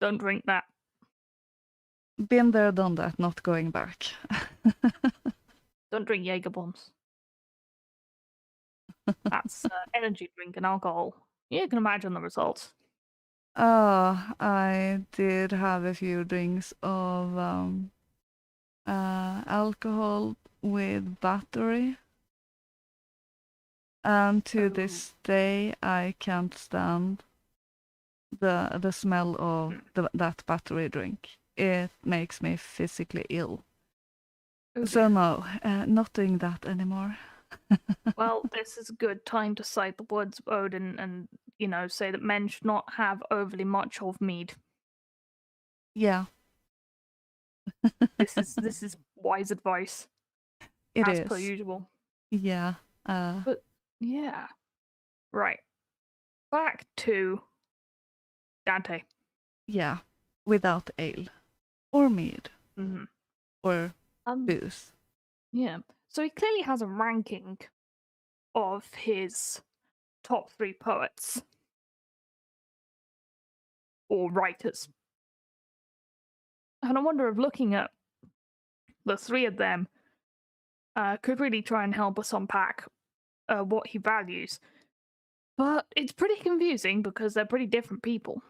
Don't drink that. Been there, done that, not going back. Don't drink Jaeger bombs. That's energy drink and alcohol. You can imagine the results. I did have a few drinks of alcohol with battery. And to Oh. this day, I can't stand the smell of that battery drink. It makes me physically ill. Oh So dear. no, not doing that anymore. Well, this is a good time to cite the words of Odin and, say that men should not have overly much of mead. Yeah, This is wise advice, it as per is. usual. Yeah, But yeah. Right. Back to Dante. yeah, without ale or mead Mhm. or Um booze. yeah. So he clearly has a ranking of his top 3 poets or writers. And I wonder if looking at the 3 of them could really try and help us unpack what he values. But it's pretty confusing because they're pretty different people.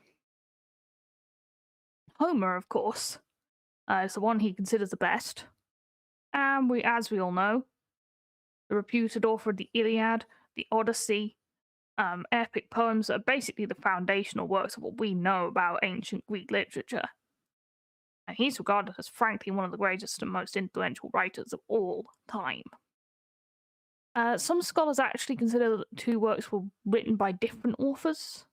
Homer, of course, is the one he considers the best. And as we all know, the reputed author of the Iliad, the Odyssey, epic poems that are basically the foundational works of what we know about ancient Greek literature. And he's regarded as, frankly, one of the greatest and most influential writers of all time. Some scholars actually consider that the 2 works were written by different authors.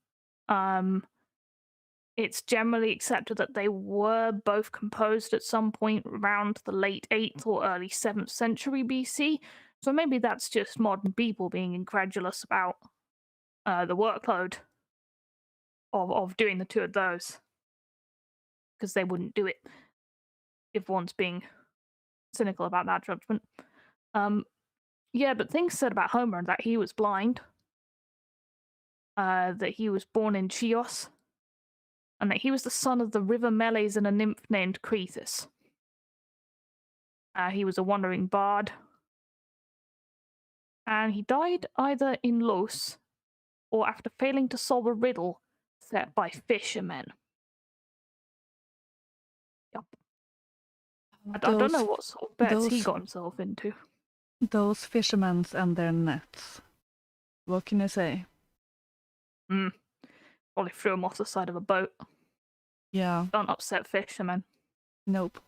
It's generally accepted that they were both composed at some point around the late 8th or early 7th century BC. So maybe that's just modern people being incredulous about the workload of doing the 2 of those, because they wouldn't do it if one's being cynical about that judgment. Yeah, but things said about Homer that he was blind, that he was born in Chios, and that he was the son of the river Meles and a nymph named Croesus. He was a wandering bard, and he died either in Los or after failing to solve a riddle set by fishermen. Yup. I don't know Those what sort of bets he those got himself into. those fishermen and their nets. What can you say? Probably threw him off the side of a boat. Yeah, Don't upset fishermen. nope.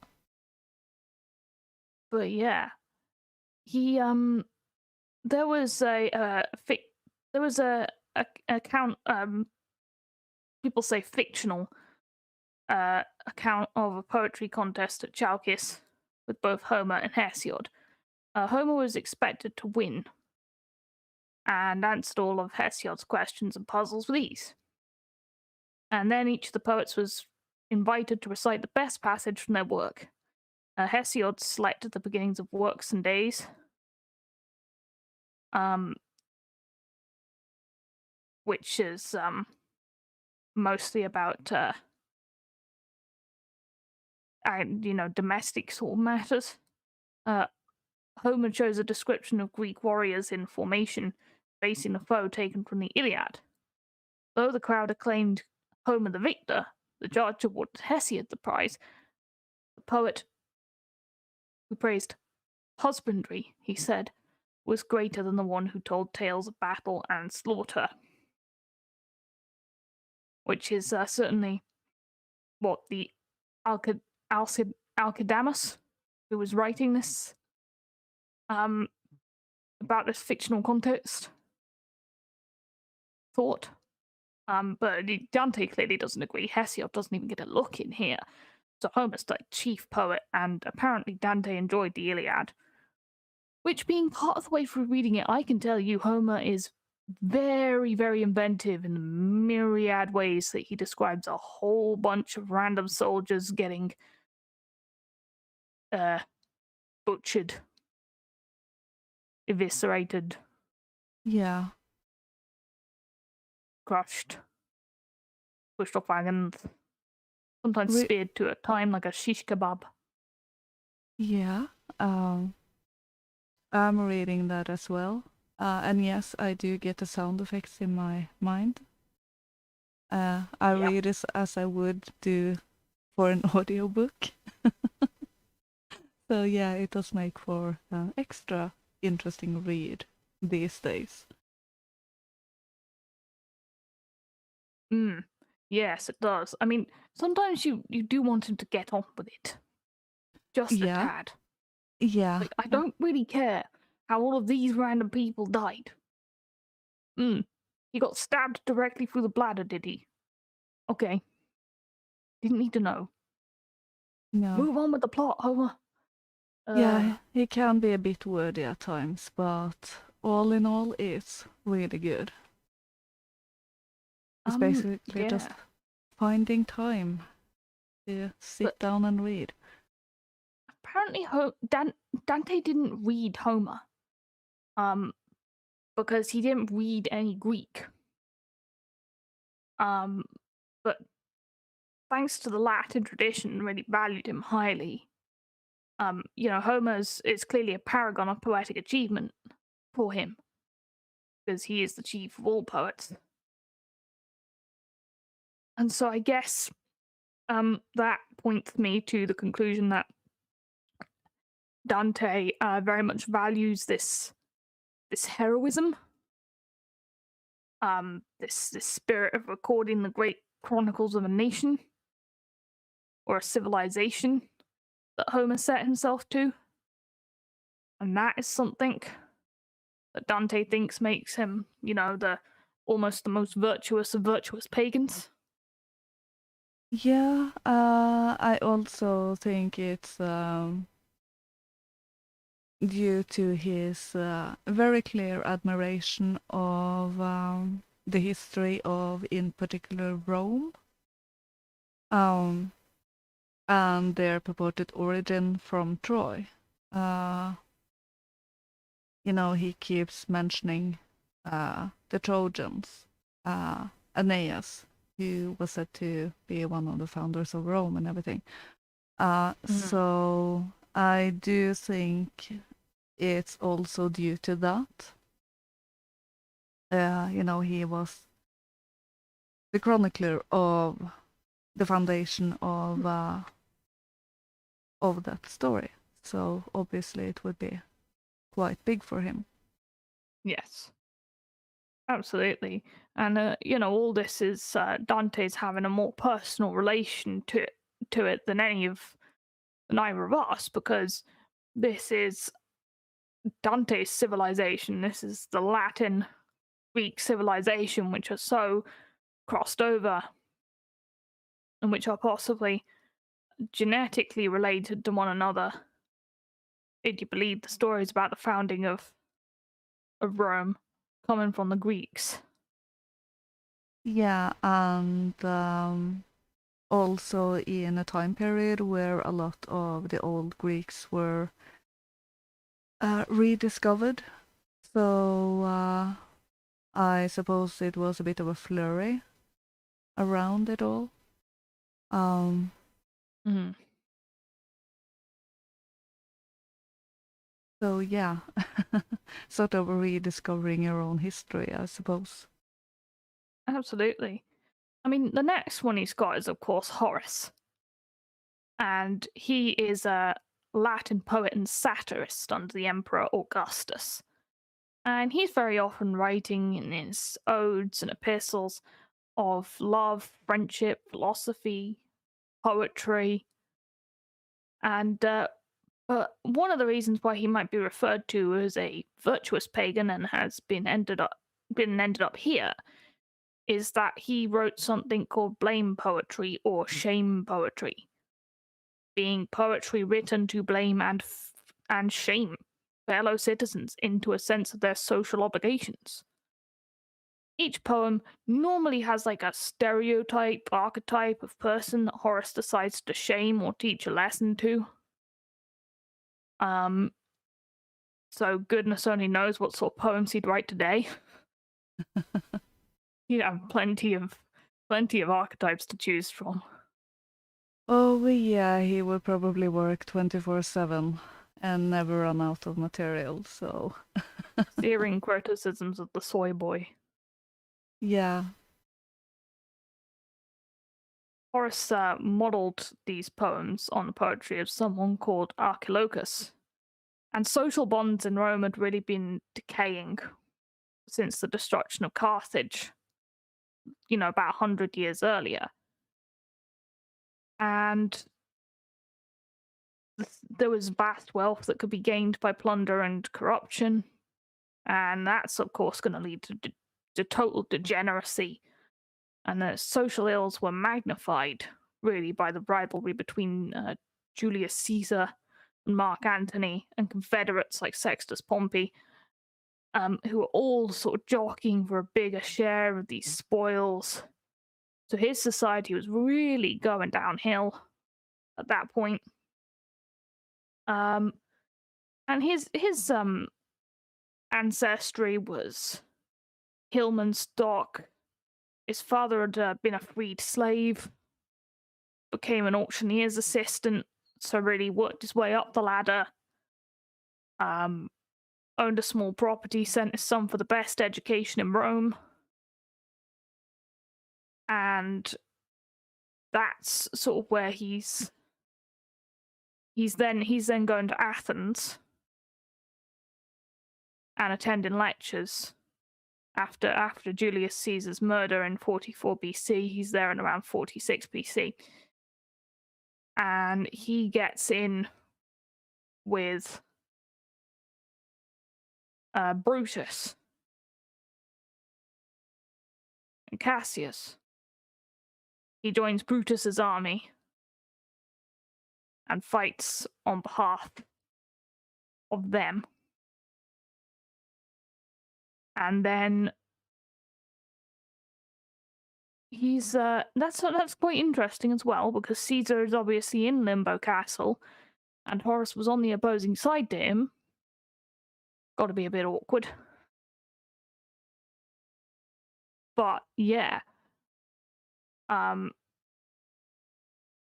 But yeah. he there was there was a account, people say fictional, account of a poetry contest at Chalkis with both Homer and Hesiod. Homer was expected to win and answered all of Hesiod's questions and puzzles with ease. And then each of the poets was invited to recite the best passage from their work. Hesiod selected the beginnings of works and days, um, which is mostly about domestic sort of matters. Homer chose a description of Greek warriors in formation facing a foe taken from the Iliad. Though the crowd acclaimed Homer the victor, the judge awarded Hesiod the prize. The poet, who praised husbandry, he said, was greater than the one who told tales of battle and slaughter. Which is certainly what the Alcidamus, who was writing this about this fictional context, thought. But Dante clearly doesn't agree. Hesiod doesn't even get a look in here. So Homer's the chief poet, and apparently Dante enjoyed the Iliad. Which, being part of the way through reading it, I can tell you Homer is very, very inventive in the myriad ways that he describes a whole bunch of random soldiers getting butchered, eviscerated, Yeah. crushed, pushed off wagons, sometimes Re- speared to a time like a shish kebab. yeah. I'm reading that as well. And yes, I do get the sound effects in my mind. I Yep. read it as I would do for an audiobook. So yeah, it does make for an extra interesting read these days. Yes, it does. I mean, sometimes you do want him to get on with it. Just a Yeah. tad. Yeah. Like, I don't really care how all of these random people died. He got stabbed directly through the bladder, did he? Okay. Didn't need to know. No. Move on with the plot, Homer. Yeah, he can be a bit wordy at times, but all in all, it's really good. It's basically just yeah. finding time to sit down and read. Apparently, Dante didn't read Homer, because he didn't read any Greek. But thanks to the Latin tradition, really valued him highly. Homer's is clearly a paragon of poetic achievement for him, because he is the chief of all poets. And so I guess that points me to the conclusion that Dante very much values this heroism, this spirit of recording the great chronicles of a nation or a civilization that Homer set himself to. And that is something that Dante thinks makes him, almost the most virtuous of virtuous pagans. Yeah, I also think it's due to his very clear admiration of the history of, in particular, Rome, and their purported origin from Troy. He keeps mentioning the Trojans, Aeneas, who was said to be one of the founders of Rome and everything. So I do think it's also due to that. He was the chronicler of the foundation of that story. So obviously it would be quite big for him. Yes. Absolutely. And all this is Dante's having a more personal relation to it than either of us, because this is Dante's civilization. This is the Latin Greek civilization, which are so crossed over and which are possibly genetically related to one another. If you believe the stories about the founding of Rome coming from the Greeks. Yeah, and also in a time period where a lot of the old Greeks were rediscovered. So I suppose it was a bit of a flurry around it all. Mhm. So yeah, sort of rediscovering your own history, I suppose. Absolutely. I mean, the next one he's got is, of course, Horace. And he is a Latin poet and satirist under the Emperor Augustus. And he's very often writing in his odes and epistles of love, friendship, philosophy, poetry. And but one of the reasons why he might be referred to as a virtuous pagan and has been ended up here is that he wrote something called blame poetry or shame poetry, being poetry written to blame and shame fellow citizens into a sense of their social obligations. Each poem normally has like a stereotype, archetype of person that Horace decides to shame or teach a lesson to. Um, so goodness only knows what sort of poems he'd write today. He'd have plenty of archetypes to choose from. Oh yeah, he would probably work 24/7 and never run out of material, so Searing criticisms of the soy boy. yeah. Horace modeled these poems on the poetry of someone called Archilochus, and social bonds in Rome had really been decaying since the destruction of Carthage, about 100 years earlier. And there was vast wealth that could be gained by plunder and corruption, and that's, of course, going to lead to total degeneracy. And the social ills were magnified, really, by the rivalry between Julius Caesar and Mark Antony and Confederates like Sextus Pompey, who were all sort of jockeying for a bigger share of these spoils. So his society was really going downhill at that point. And his ancestry was hillman stock. His father had been a freed slave, became an auctioneer's assistant, so really worked his way up the ladder. Owned a small property, sent his son for the best education in Rome, and that's sort of where he's then going to Athens and attending lectures after Julius Caesar's murder in 44 BC. He's there in around 46 BC, and he gets in with Brutus and Cassius. He joins Brutus's army and fights on behalf of them. And then he's that's quite interesting as well, because Caesar is obviously in Limbo Castle, and Horace was on the opposing side to him. Got to be a bit awkward. But yeah,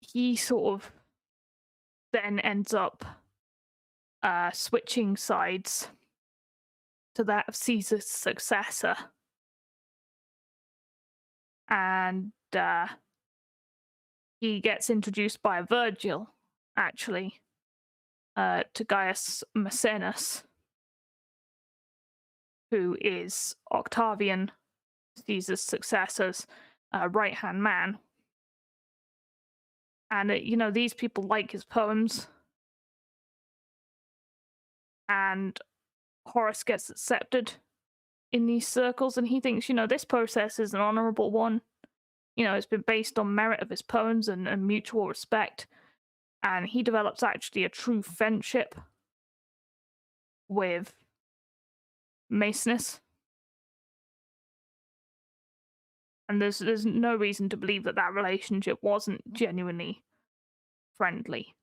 he sort of then ends up switching sides to that of Caesar's successor, and he gets introduced by Virgil, actually, to Gaius Maecenas, who is Octavian, Caesar's successor's right-hand man. And these people like his poems, and Horace gets accepted in these circles, and he thinks, this process is an honorable one. It's been based on merit of his poems and mutual respect, and he develops actually a true friendship with Macinus. And there's no reason to believe that relationship wasn't genuinely friendly.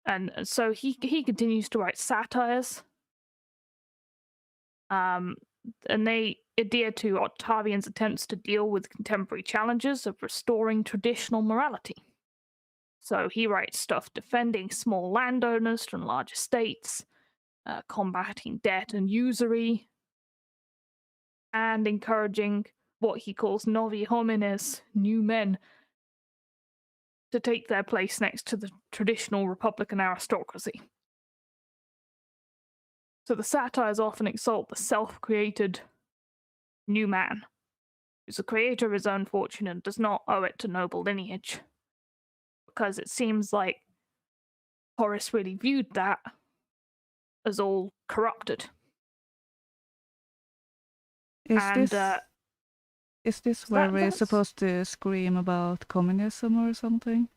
And so he continues to write satires. And they adhere to Octavian's attempts to deal with contemporary challenges of restoring traditional morality. So he writes stuff defending small landowners from large estates, combating debt and usury, and encouraging what he calls novi homines, new men, to take their place next to the traditional republican aristocracy. So the satires often exalt the self-created new man, who's the creator of his own fortune and does not owe it to noble lineage. Because it seems like Horace really viewed that as all corrupted. Is And this where we're that's supposed to scream about communism or something?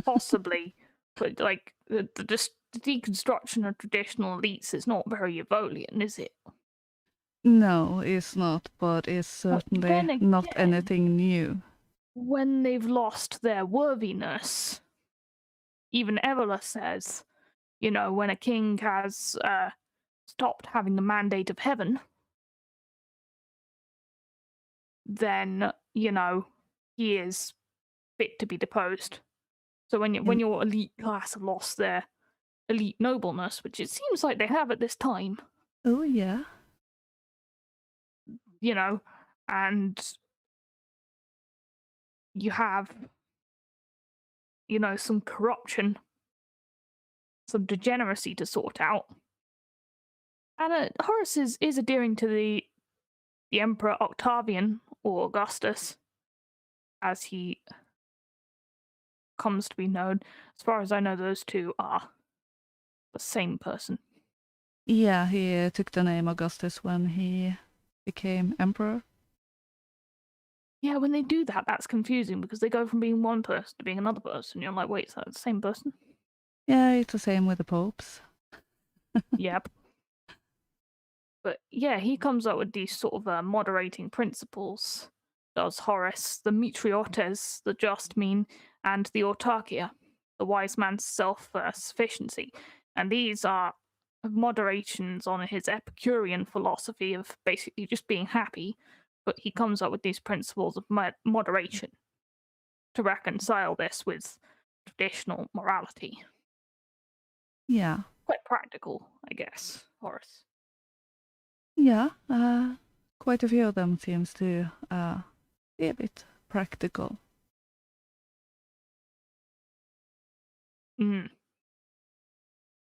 possibly, but like the deconstruction of traditional elites is not very Evolian, is it? No, it's not, but it's certainly then not again, anything new. When they've lost their worthiness, even Evola says, when a king has stopped having the mandate of heaven, then, he is fit to be deposed. So when your elite class have lost their elite nobleness, which it seems like they have at this time. Oh, yeah. And you have, some corruption, some degeneracy to sort out. And Horace is adhering to the Emperor Octavian, or Augustus, as he comes to be known. As far as I know, those two are the same person. Yeah, he took the name Augustus when he became emperor. Yeah, when they do that, that's confusing because they go from being one person to being another person. You're like, wait, is that the same person? Yeah, it's the same with the popes. Yep. But yeah, he comes up with these sort of moderating principles. Does Horace, the metriotes, the just mean, and the autarkia, the wise man's self-sufficiency. And these are moderations on his Epicurean philosophy of basically just being happy, but he comes up with these principles of moderation to reconcile this with traditional morality. Yeah. Quite practical, I guess, Horace. Yeah, quite a few of them seems to be a bit practical.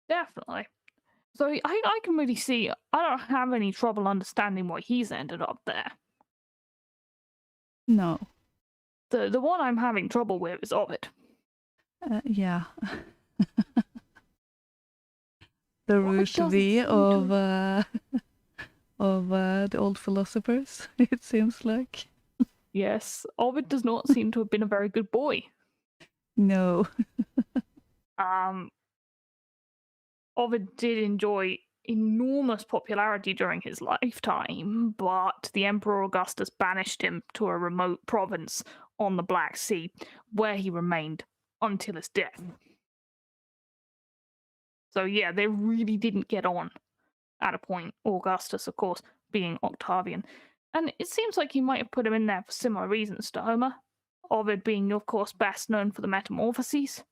Definitely. So I can really see, I don't have any trouble understanding why he's ended up there. No. The one I'm having trouble with is Ovid. Yeah. The Rouge V of the old philosophers, it seems like. Yes, Ovid does not seem to have been a very good boy. No. Ovid did enjoy enormous popularity during his lifetime, but the Emperor Augustus banished him to a remote province on the Black Sea, where he remained until his death. So yeah, they really didn't get on at a point. Augustus, of course, being Octavian. And it seems like he might have put him in there for similar reasons to Homer. Ovid being, of course, best known for the Metamorphoses,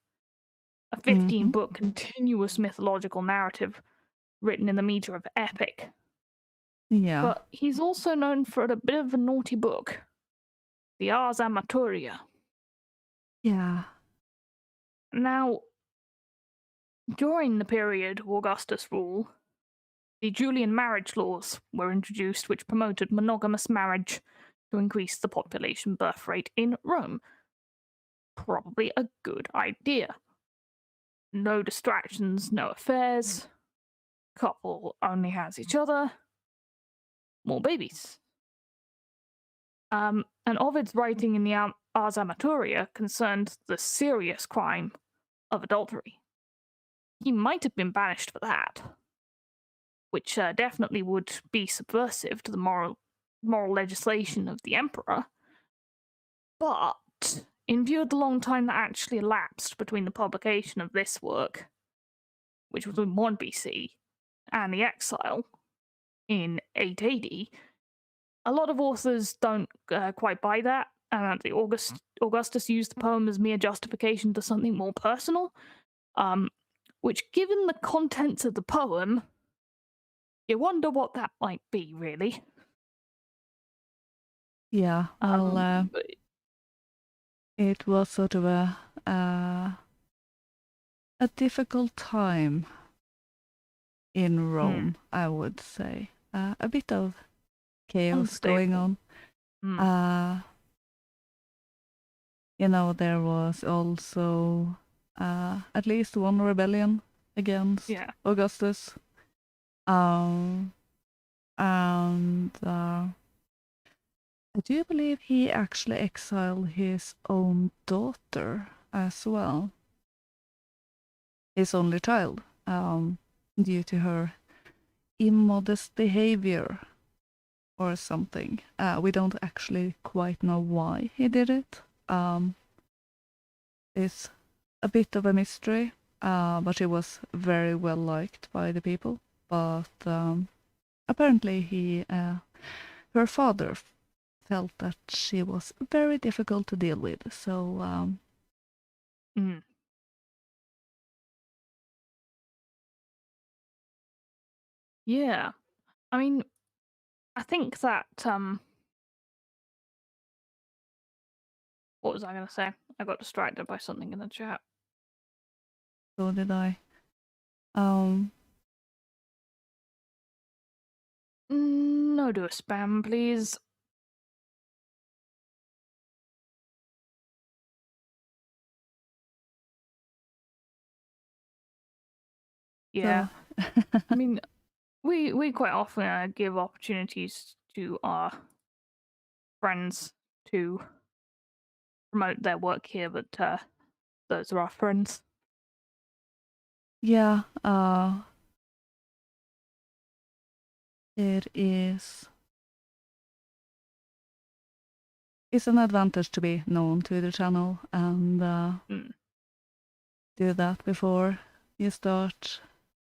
a 15-book continuous mythological narrative written in the meter of epic. Yeah. But he's also known for a bit of a naughty book, the Ars Amatoria. Yeah. Now, during the period of Augustus' rule, the Julian marriage laws were introduced, which promoted monogamous marriage to increase the population birth rate in Rome. Probably a good idea. no distractions, no affairs. Couple only has each other. More babies. And Ovid's writing in the Ars Amatoria concerned the serious crime of adultery. He might have been banished for that, which definitely would be subversive to the moral legislation of the emperor. But in view of the long time that actually elapsed between the publication of this work, which was in 1 BC, and the exile in 880, a lot of authors don't quite buy that, and Augustus used the poem as mere justification to something more personal, which, given the contents of the poem, you wonder what that might be, really. Yeah, well, it was sort of a difficult time in Rome, I would say. A bit of chaos going on. There was also at least one rebellion against Augustus. And I do believe he actually exiled his own daughter as well. His only child, due to her immodest behavior or something. We don't actually quite know why he did it. It's a bit of a mystery, but she was very well liked by the people. But apparently her father felt that she was very difficult to deal with. So yeah, I mean, I think that what was I going to say? I got distracted by something in the chat. So did I. No do a spam, please. Yeah. So. I mean, we quite often give opportunities to our friends to promote their work here, but those are our friends. Yeah, it is. It's an advantage to be known to the channel and do that before you start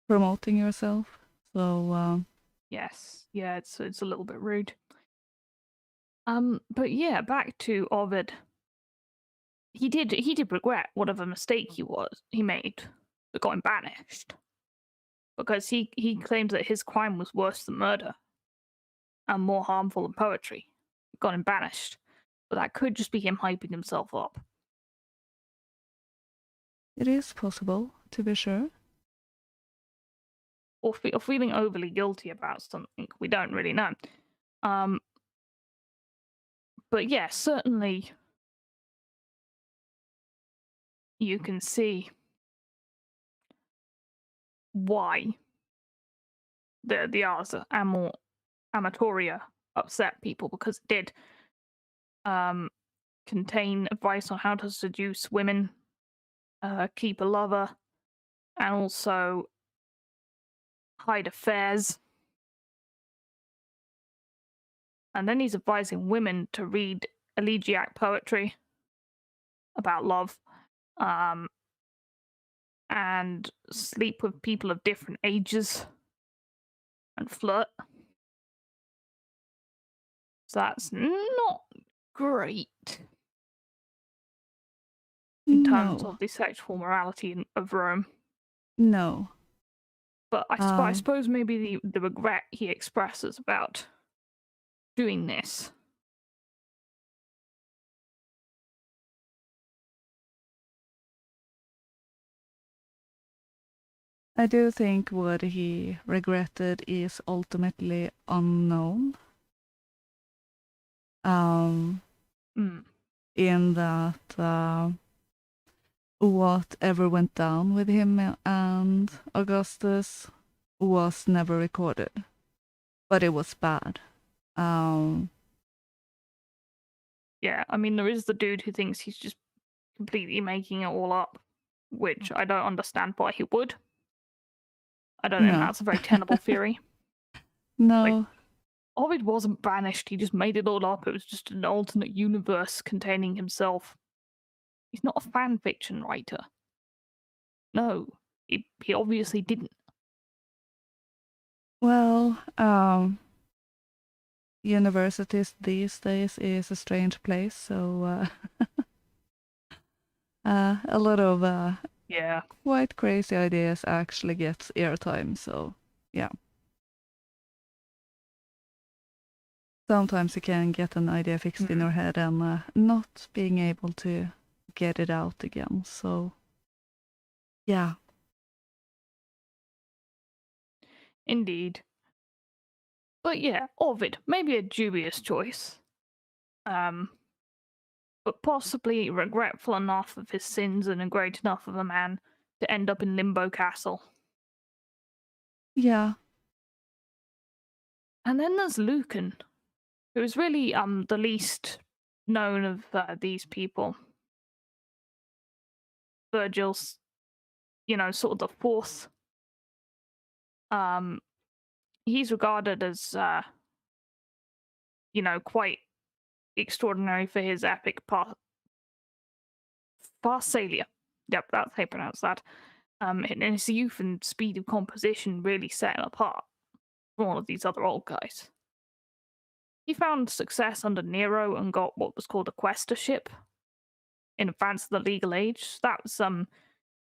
promoting yourself. So yes, yeah, it's a little bit rude. But yeah, back to Ovid. He did regret whatever mistake he made that got him banished, because he claims that his crime was worse than murder and more harmful than poetry. Got him banished, but that could just be him hyping himself up. It is possible, to be sure. Or feeling overly guilty about something. We don't really know. But yeah, certainly you can see why the Ars Amatoria upset people, because it did contain advice on how to seduce women, keep a lover, and also hide affairs. And then he's advising women to read elegiac poetry about love, and sleep with people of different ages, and flirt. So that's not great in terms of the sexual morality of Rome. No. But I suppose maybe the regret he expresses about doing this. I do think what he regretted is ultimately unknown. In that whatever went down with him and Augustus was never recorded, but it was bad. Yeah, I mean, there is the dude who thinks he's just completely making it all up, which I don't understand why he would. I don't think No. that's a very tenable theory. No. Ovid wasn't banished, he just made it all up. It was just an alternate universe containing himself. He's not a fan fiction writer. No, he obviously didn't. Well, universities these days is a strange place, so a lot of Yeah. quite crazy ideas actually gets airtime, so yeah. Sometimes you can get an idea fixed in your head and not being able to get it out again, so yeah. Indeed. But yeah, Ovid, maybe a dubious choice. But possibly regretful enough of his sins and a great enough of a man to end up in Limbo Castle. Yeah. And then there's Lucan, who's really the least known of these people. Virgil's, sort of the fourth. He's regarded as quite extraordinary for his epic Pharsalia. Yep, that's how you pronounce that. And his youth and speed of composition really set him apart from all of these other old guys. He found success under Nero and got what was called a quaestorship in advance of the legal age. That was the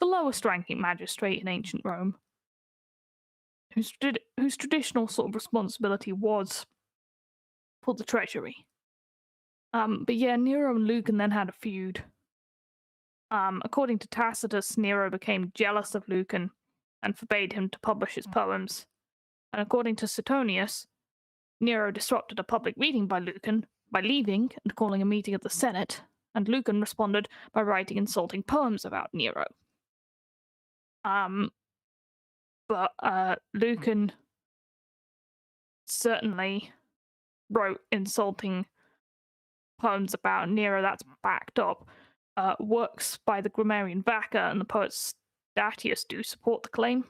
lowest ranking magistrate in ancient Rome, whose traditional sort of responsibility was for the treasury. But yeah, Nero and Lucan then had a feud. According to Tacitus, Nero became jealous of Lucan and forbade him to publish his poems. And according to Suetonius, Nero disrupted a public meeting by Lucan by leaving and calling a meeting of the Senate, and Lucan responded by writing insulting poems about Nero. But Lucan certainly wrote insulting poems about Nero that's backed up. Works by the grammarian Vaca and the poet Statius do support the claim.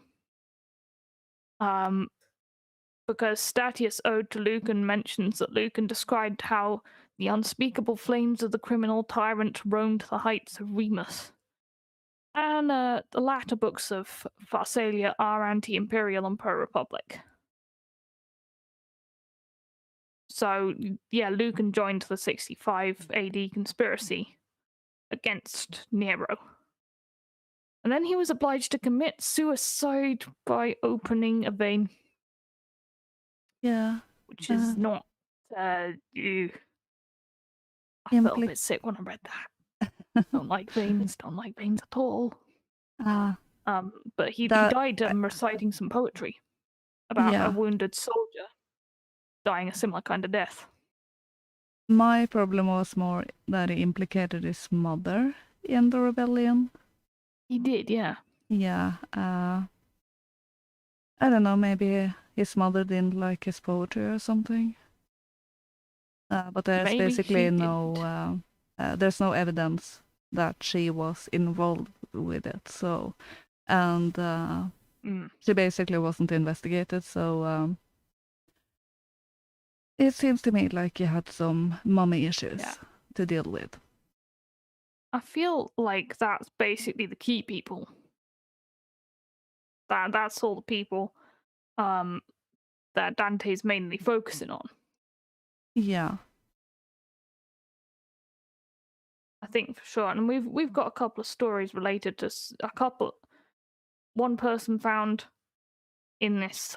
Because Statius' ode to Lucan mentions that Lucan described how the unspeakable flames of the criminal tyrant roamed the heights of Remus. And the latter books of Pharsalia are anti-imperial and pro-republic. So, yeah, Lucan joined the 65 AD conspiracy against Nero. And then he was obliged to commit suicide by opening a vein. Yeah. Which is not... I felt a bit sick when I read that. Don't like veins at all. But he died reciting some poetry about a wounded soldier dying a similar kind of death. My problem was more that he implicated his mother in the rebellion. He did, yeah. Yeah. I don't know, maybe his mother didn't like his poetry or something. But there's Maybe basically there's no evidence that she was involved with it. So, and she basically wasn't investigated. So it seems to me like he had some mommy issues to deal with. I feel like that's basically the key people. That's all the people that Dante's mainly focusing on. Yeah. I think for sure. And we've got a couple of stories related to one person found in this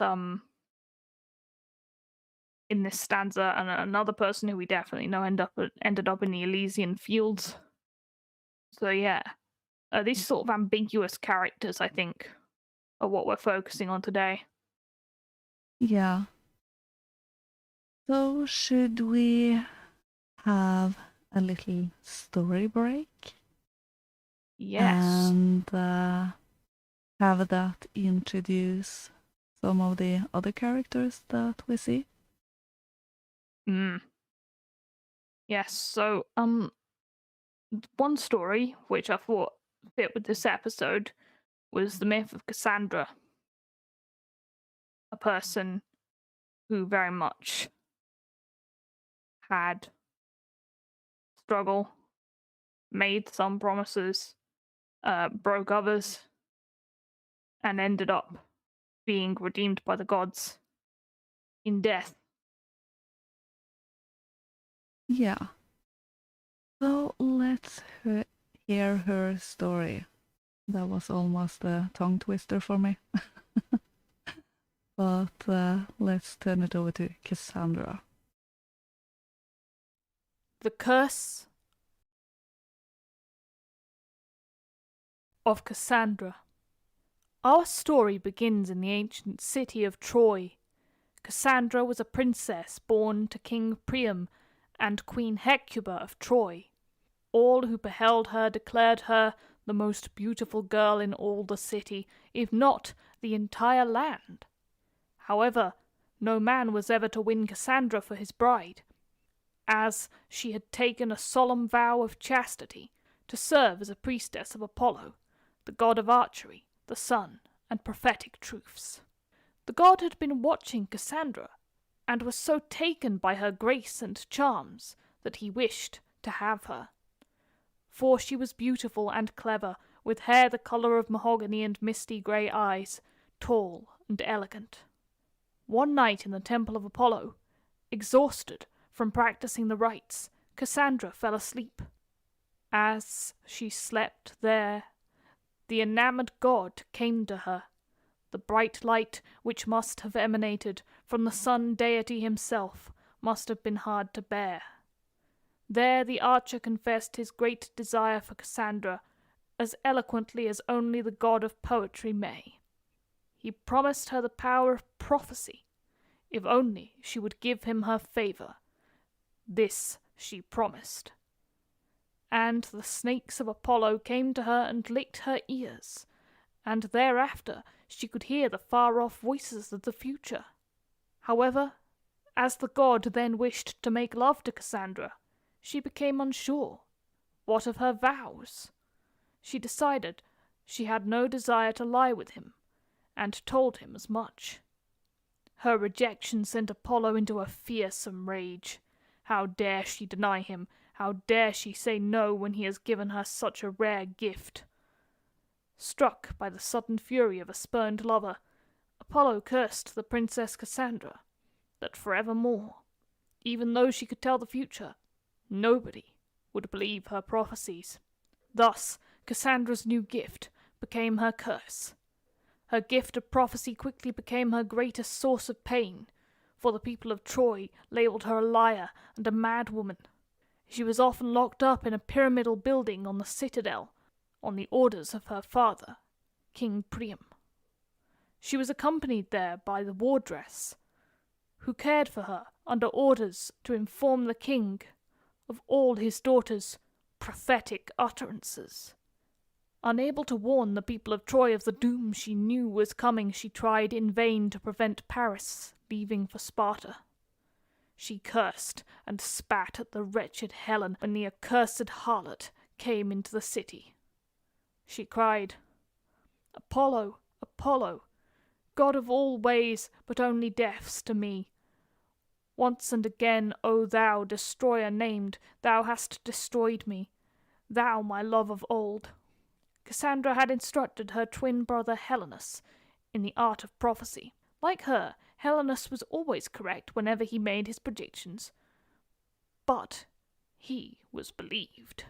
stanza, and another person who we definitely know ended up in the Elysian fields. So yeah, these sort of ambiguous characters, I think, are what we're focusing on today. Yeah. So should we have a little story break? Yes. and have that introduce some of the other characters that we see. Mm. Yes, so one story which I thought fit with this episode was the myth of Cassandra, a person who very much had struggle, made some promises, broke others, and ended up being redeemed by the gods in death. Yeah. So let's hear her story. That was almost a tongue twister for me. But let's turn it over to Cassandra. The Curse of Cassandra. Our story begins in the ancient city of Troy. Cassandra was a princess born to King Priam and Queen Hecuba of Troy. All who beheld her declared her the most beautiful girl in all the city, if not the entire land. However, no man was ever to win Cassandra for his bride, as she had taken a solemn vow of chastity to serve as a priestess of Apollo, the god of archery, the sun, and prophetic truths. The god had been watching Cassandra, and was so taken by her grace and charms that he wished to have her. For she was beautiful and clever, with hair the colour of mahogany and misty grey eyes, tall and elegant. One night in the temple of Apollo, exhausted from practicing the rites, Cassandra fell asleep. As she slept there, the enamoured god came to her. The bright light which must have emanated from the sun deity himself must have been hard to bear. There the archer confessed his great desire for Cassandra as eloquently as only the god of poetry may. He promised her the power of prophecy, if only she would give him her favour. This she promised. And the snakes of Apollo came to her and licked her ears, and thereafter she could hear the far-off voices of the future. However, as the god then wished to make love to Cassandra, she became unsure. What of her vows? She decided she had no desire to lie with him, and told him as much. Her rejection sent Apollo into a fearsome rage. How dare she deny him? How dare she say no when he has given her such a rare gift? Struck by the sudden fury of a spurned lover, Apollo cursed the Princess Cassandra, that forevermore, even though she could tell the future, nobody would believe her prophecies. Thus, Cassandra's new gift became her curse. Her gift of prophecy quickly became her greatest source of pain, for the people of Troy labelled her a liar and a mad woman. She was often locked up in a pyramidal building on the citadel, on the orders of her father, King Priam. She was accompanied there by the wardress, who cared for her under orders to inform the king of all his daughter's prophetic utterances. Unable to warn the people of Troy of the doom she knew was coming, she tried in vain to prevent Paris leaving for Sparta. She cursed and spat at the wretched Helen when the accursed harlot came into the city. She cried, "Apollo, Apollo, God of all ways but only deaths to me. Once and again, O thou destroyer named, thou hast destroyed me, thou my love of old." Cassandra had instructed her twin brother Helenus in the art of prophecy. Like her, Helenus was always correct whenever he made his predictions, but he was believed.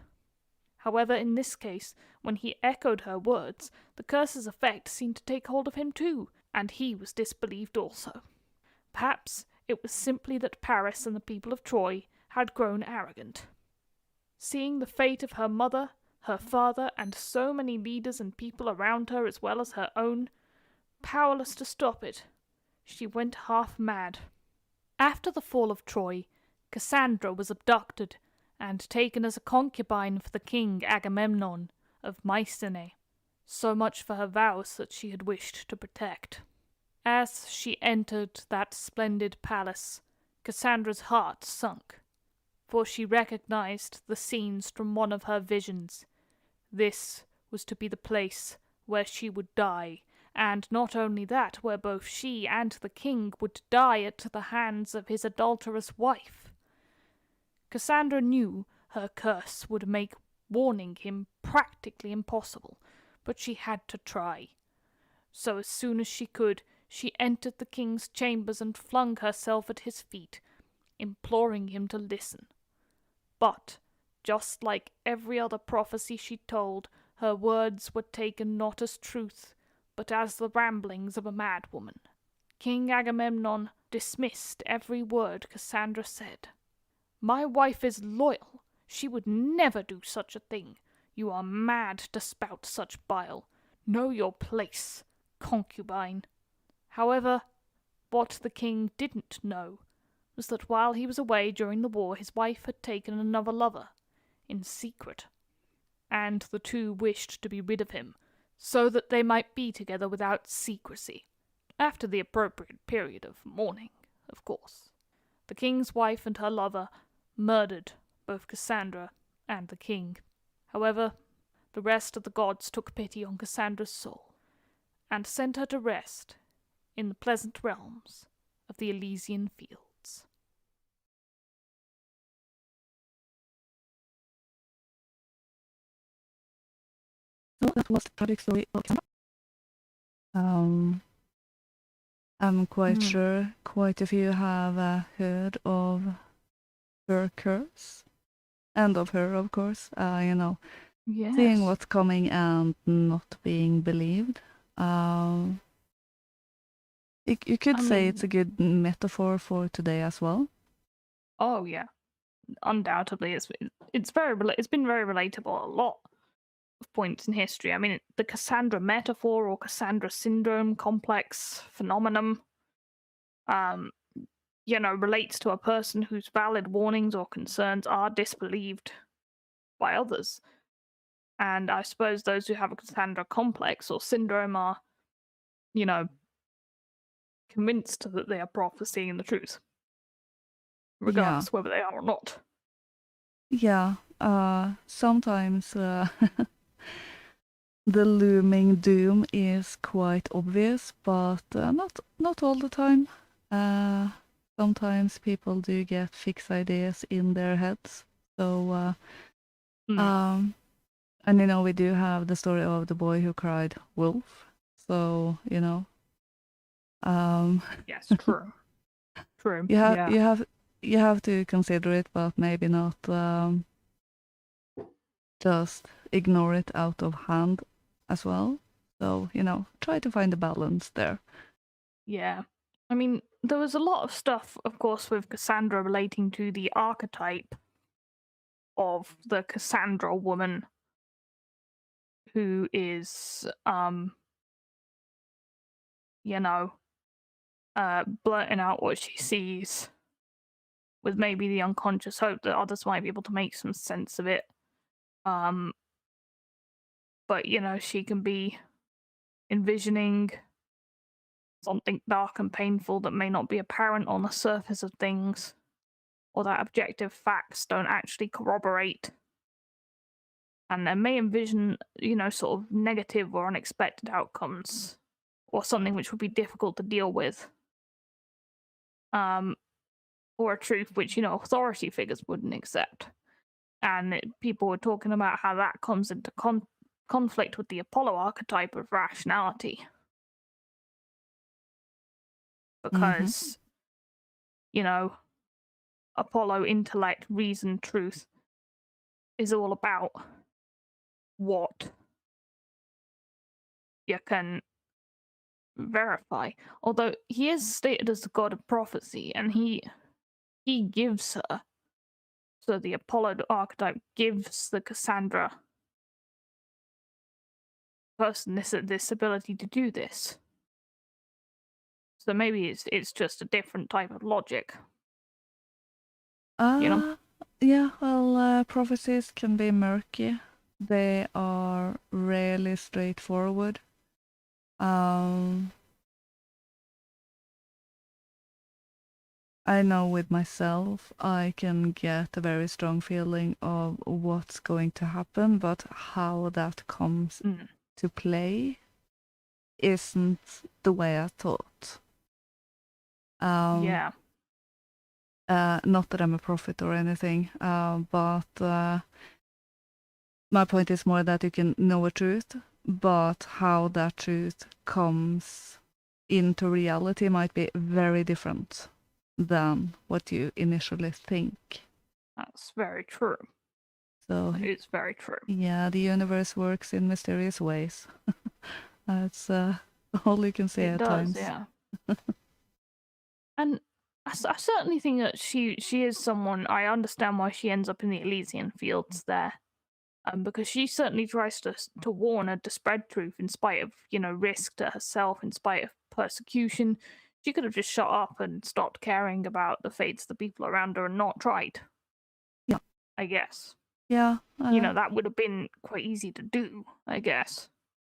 However, in this case, when he echoed her words, the curse's effect seemed to take hold of him too, and he was disbelieved also. Perhaps it was simply that Paris and the people of Troy had grown arrogant. Seeing the fate of her mother, her father, and so many leaders and people around her as well as her own, powerless to stop it, she went half mad. After the fall of Troy, Cassandra was abducted and taken as a concubine for the king Agamemnon, of Mycenae. So much for her vows that she had wished to protect. As she entered that splendid palace, Cassandra's heart sunk, for she recognized the scenes from one of her visions. This was to be the place where she would die, and not only that, where both she and the king would die at the hands of his adulterous wife. Cassandra knew her curse would make warning him practically impossible, but she had to try. So as soon as she could, she entered the king's chambers and flung herself at his feet, imploring him to listen. But, just like every other prophecy she told, her words were taken not as truth, but as the ramblings of a madwoman. King Agamemnon dismissed every word Cassandra said. "My wife is loyal. She would never do such a thing. You are mad to spout such bile. Know your place, concubine." However, what the king didn't know was that while he was away during the war, his wife had taken another lover, in secret, and the two wished to be rid of him, so that they might be together without secrecy, after the appropriate period of mourning, of course. The king's wife and her lover murdered both Cassandra and the king. However, the rest of the gods took pity on Cassandra's soul, and sent her to rest in the pleasant realms of the Elysian fields. So that was the tragic story of Cassandra. I'm quite sure quite a few have heard of her curse, and of her, of course. Yes. Seeing what's coming and not being believed. You could say it's a good metaphor for today as well. Oh yeah, undoubtedly, it's been very relatable at a lot of points in history. I mean, the Cassandra metaphor or Cassandra syndrome complex phenomenon, relates to a person whose valid warnings or concerns are disbelieved by others. And I suppose those who have a Cassandra complex or syndrome are, convinced that they are prophesying the truth, regardless whether they are or not. Yeah, sometimes the looming doom is quite obvious, but not all the time. Sometimes people do get fixed ideas in their heads. So, and we do have the story of the boy who cried wolf. So, yes, true. True. You have to consider it, but maybe not just ignore it out of hand as well. So, try to find a balance there. Yeah. I mean, there was a lot of stuff, of course, with Cassandra relating to the archetype of the Cassandra woman who is, blurting out what she sees with maybe the unconscious hope that others might be able to make some sense of it. But, she can be envisioning something dark and painful that may not be apparent on the surface of things, or that objective facts don't actually corroborate. And they may envision, sort of negative or unexpected outcomes, or something which would be difficult to deal with. Or a truth which, authority figures wouldn't accept. And people were talking about how that comes into conflict with the Apollo archetype of rationality. Because, Apollo, intellect, reason, truth is all about what you can verify. Although he is stated as the god of prophecy, and he gives her, so the Apollo archetype gives the Cassandra person this ability to do this. So maybe it's just a different type of logic. Yeah, well, prophecies can be murky, they are really straightforward. I know with myself, I can get a very strong feeling of what's going to happen, but how that comes to play isn't the way I thought. Yeah. Not that I'm a prophet or anything, but my point is more that you can know a truth, but how that truth comes into reality might be very different than what you initially think. That's very true. So It's very true. yeah, the universe works in mysterious ways. That's all you can say It at does, times. yeah. And I certainly think that she is someone. I understand why she ends up in the Elysian fields there, because she certainly tries to warn her to spread truth in spite of risk to herself, in spite of persecution. She could have just shut up and stopped caring about the fates of the people around her and not tried. Yeah. I guess. Yeah. That would have been quite easy to do, I guess.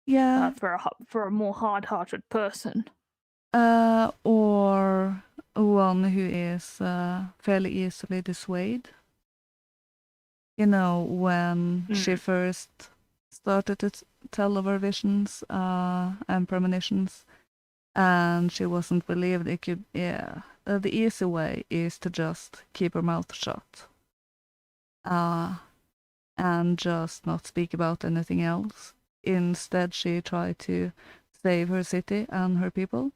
Yeah. For a more hard-hearted person. Or one who is fairly easily dissuaded. When she first started to tell of her visions and premonitions, and she wasn't believed, it could, the easy way is to just keep her mouth shut. And just not speak about anything else. Instead, she tried to save her city and her people.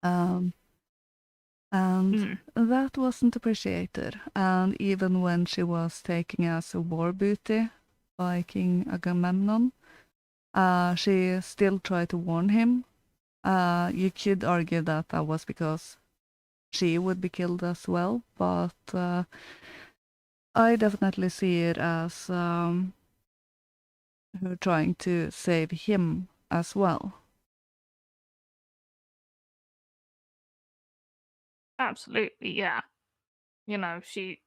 And that wasn't appreciated. And even when she was taken as a war booty by King Agamemnon, she still tried to warn him. You could argue that that was because she would be killed as well, but I definitely see it as her trying to save him as well. Absolutely, yeah. She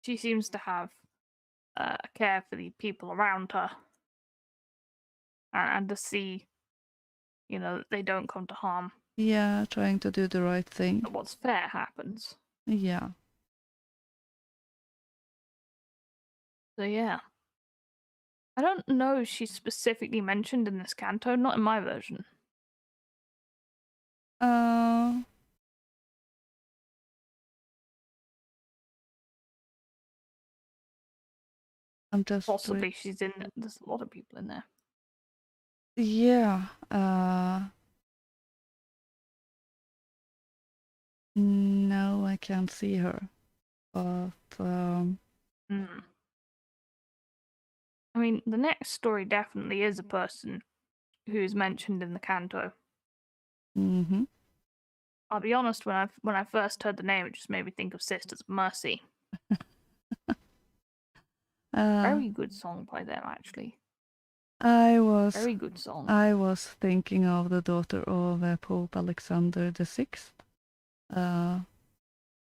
seems to have care for the people around her, and to see, that they don't come to harm. Yeah, trying to do the right thing. That what's fair happens. Yeah. So yeah. I don't know if she's specifically mentioned in this canto, not in my version. I'm just Possibly she's in. There's a lot of people in there. Yeah. No, I can't see her. But I mean, the next story definitely is a person who's mentioned in the canto. I'll be honest, when I first heard the name, it just made me think of Sisters of Mercy. Very good song by them, actually. Very good song. I was thinking of the daughter of Pope Alexander VI.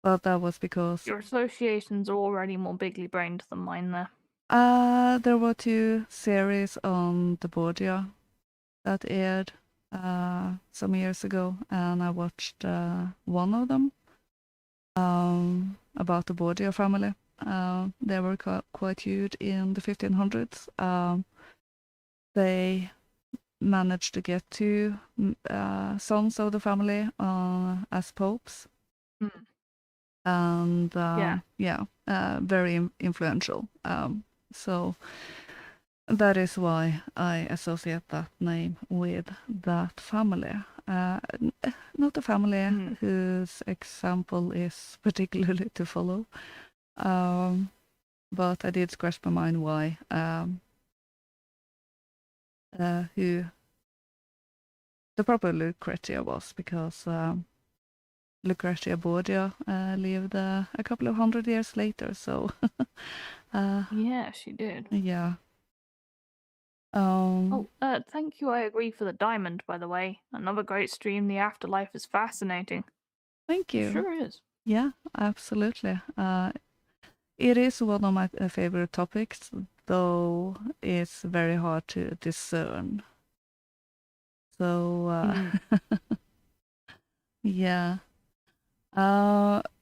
But that was because Your associations are already more bigly brained than mine there. There were 2 series on the Borgia that aired some years ago, and I watched one of them about the Borgia family. They were quite huge in the 1500s. They managed to get 2 sons of the family as popes. And very influential. So that is why I associate that name with that family. Not a family whose example is particularly to follow. But I did scratch my mind why who the proper Lucretia was, because Lucretia Borgia lived a couple of 100 years later, so yeah, she did. Yeah. Thank you. I agree for the diamond, by the way. Another great stream. The afterlife is fascinating. Thank you. It sure is. Yeah, absolutely. It is one of my favorite topics. though it's very hard to discern. So yeah,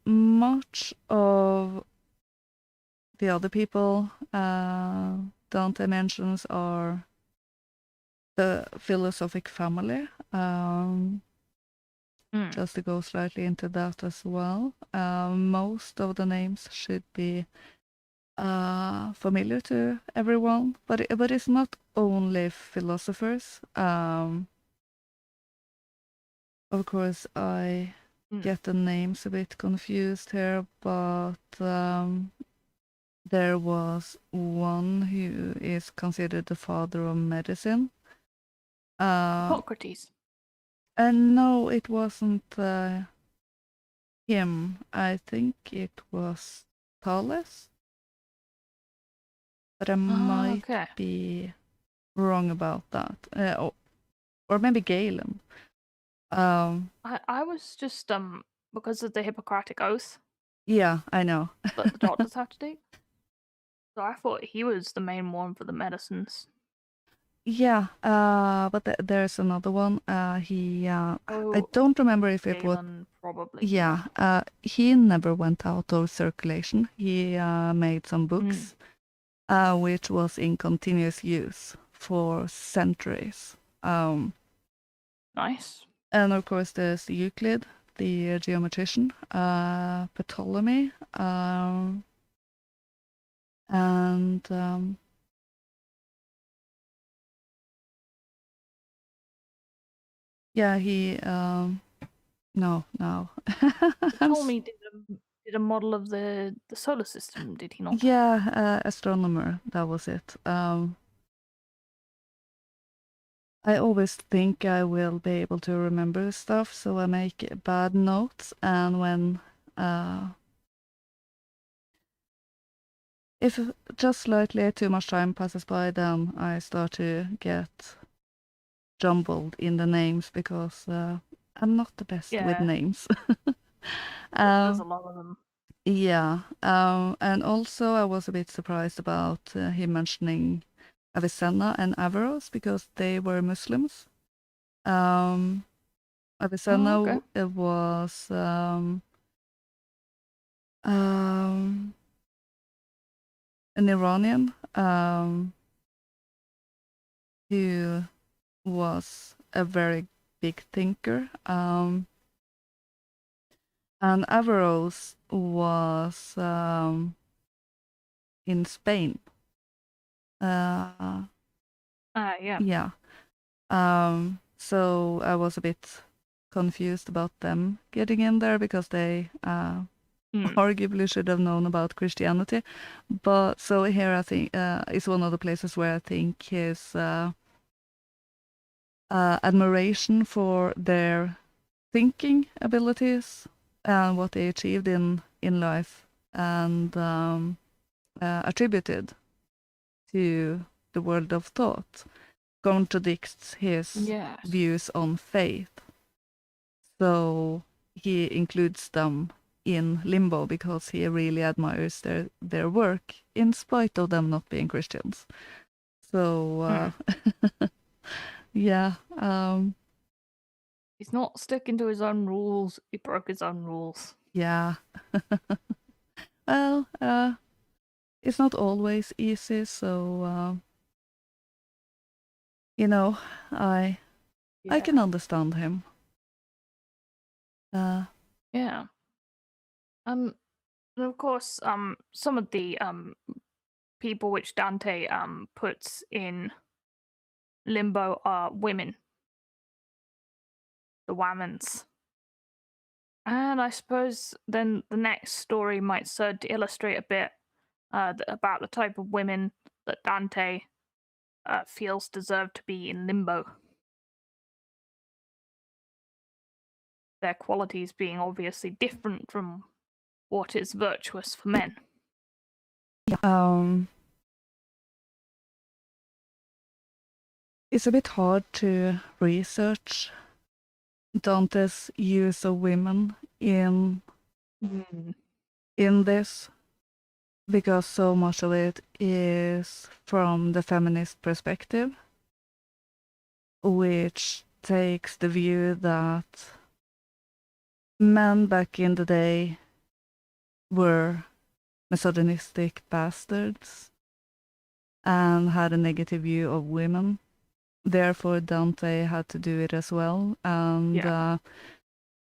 much of the other people Dante mentions are the philosophic family. Just to go slightly into that as well. Most of the names should be familiar to everyone, but it's not only philosophers. Of course, I get the names a bit confused here, but there was one who is considered the father of medicine. Hippocrates. And no, it wasn't him. I think it was Thales. But I might be wrong about that. Or maybe Galen. I was just because of the Hippocratic Oath. Yeah, I know. That the doctors have to take. So I thought he was the main one for the medicines. Yeah, but there's another one. I don't remember if it was. Probably. Yeah, he never went out of circulation. He made some books, which was in continuous use for centuries. Nice. And of course, there's Euclid, the geometrician, Ptolemy, and yeah, he no. Ptolemy did a model of the solar system, did he not? Yeah, astronomer. That was it. I always think I will be able to remember stuff, so I make bad notes, and when if just slightly too much time passes by, then I start to get jumbled in the names because I'm not the best with names. There's a lot of them. Yeah, and also I was a bit surprised about him mentioning Avicenna and Averroes because they were Muslims. Avicenna was an Iranian who was a very big thinker. And Averroes was in Spain. Yeah. Yeah. So I was a bit confused about them getting in there because they arguably should have known about Christianity. But so here I think is one of the places where I think his admiration for their thinking abilities and what they achieved in life and attributed to the world of thought contradicts his views on faith. So he includes them in Limbo because he really admires their work in spite of them not being Christians. So yeah. He's not sticking to his own rules. He broke his own rules. Yeah. Well, it's not always easy, so I can understand him. Yeah. And of course, some of the people which Dante puts in Limbo are women. The Whammons. And I suppose then the next story might serve to illustrate a bit about the type of women that Dante feels deserve to be in Limbo. Their qualities being obviously different from what is virtuous for men. It's a bit hard to research Dante's use of women in this because so much of it is from the feminist perspective, which takes the view that men back in the day were misogynistic bastards and had a negative view of women. Therefore, Dante had to do it as well. And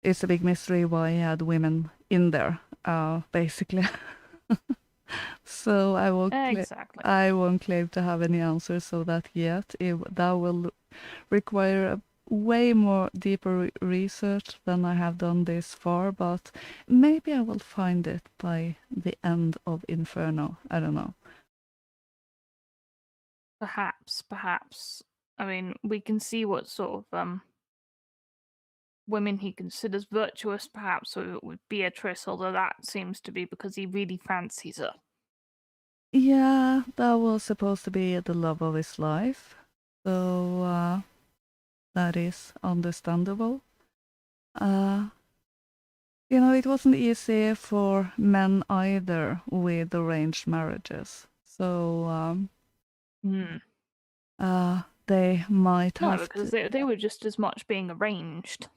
it's a big mystery why he had women in there, basically. So Exactly. I won't claim to have any answers to that yet. That will require a way more deeper research than I have done this far, but maybe I will find it by the end of Inferno. I don't know. Perhaps. I mean, we can see what sort of women he considers virtuous, perhaps with Beatrice, although that seems to be because he really fancies her. Yeah, that was supposed to be the love of his life. So that is understandable. It wasn't easy for men either with arranged marriages. So they might No, have because to. they were just as much being arranged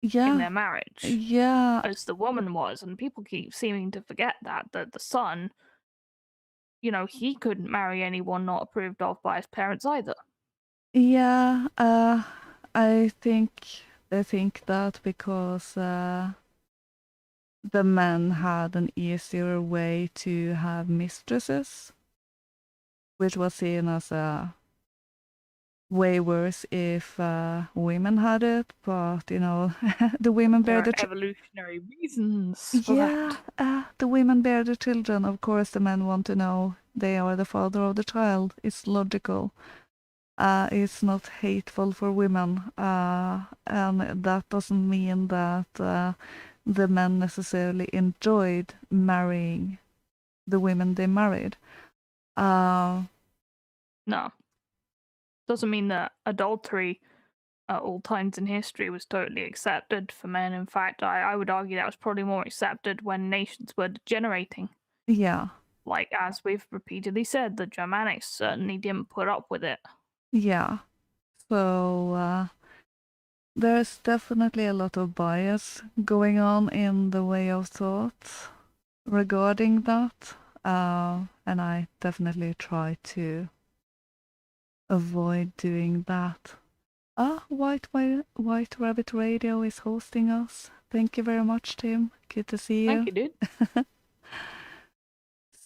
in Yeah, their marriage yeah, as the woman was, and people keep seeming to forget that the son, he couldn't marry anyone not approved of by his parents either. yeah. I think they think that because the men had an easier way to have mistresses, which was seen as way worse if women had it. But the women There bear are the evolutionary reasons for that. the women bear the children. Of course, the men want to know they are the father of the child. It's logical. It's not hateful for women, and that doesn't mean that the men necessarily enjoyed marrying the women they married. No. Doesn't mean that adultery at all times in history was totally accepted for men. In fact, I would argue that was probably more accepted when nations were degenerating. Yeah, Like, as we've repeatedly said, the Germanics certainly didn't put up with it. yeah. So there's definitely a lot of bias going on in the way of thought regarding that, and I definitely try to avoid doing that. White Rabbit Radio is hosting us. Thank you very much, Tim. Good to see you. Thank you, dude.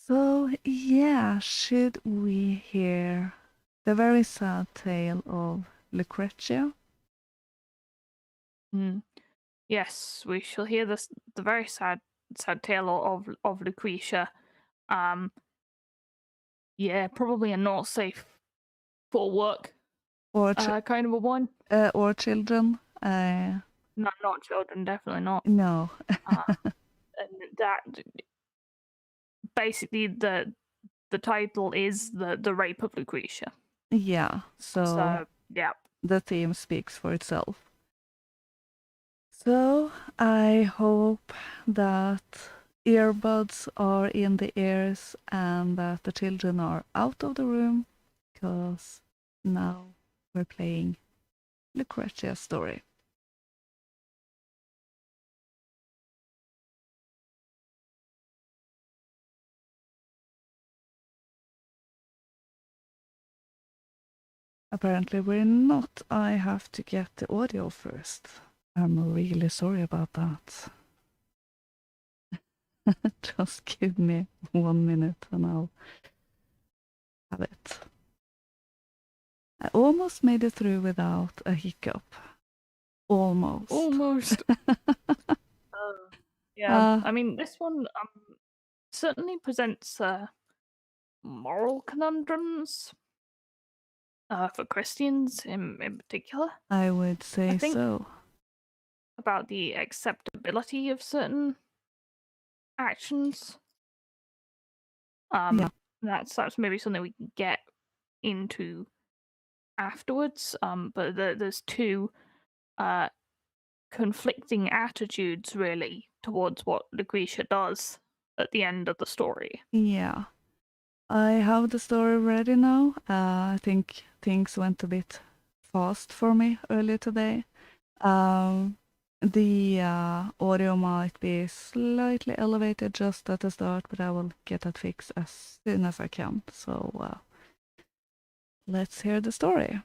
So, yeah, should we hear the very sad tale of Lucrezia? Yes, we shall hear the very sad tale of Lucretia. Yeah, probably a not safe for work Or kind of a one. or children? Not children, definitely not. No. And that basically the title is the rape of Lucretia. Yeah, so yeah, the theme speaks for itself. So I hope that earbuds are in the ears and that the children are out of the room, because now we're playing Lucrezia's story. Apparently we're not. I have to get the audio first. I'm really sorry about that. Just give me 1 minute and I'll have it. I almost made it through without a hiccup. Almost. Yeah, I mean, this one certainly presents moral conundrums for Christians in particular. I would say so. About the acceptability of certain actions. Yeah. That's maybe something we can get into afterwards. But there's two conflicting attitudes really towards what Lucretia does. at the end of the story. Yeah. I have the story ready now. I think things went a bit fast for me earlier today. The audio might be slightly elevated just at the start, but I will get that fixed as soon as I can. So let's hear the story.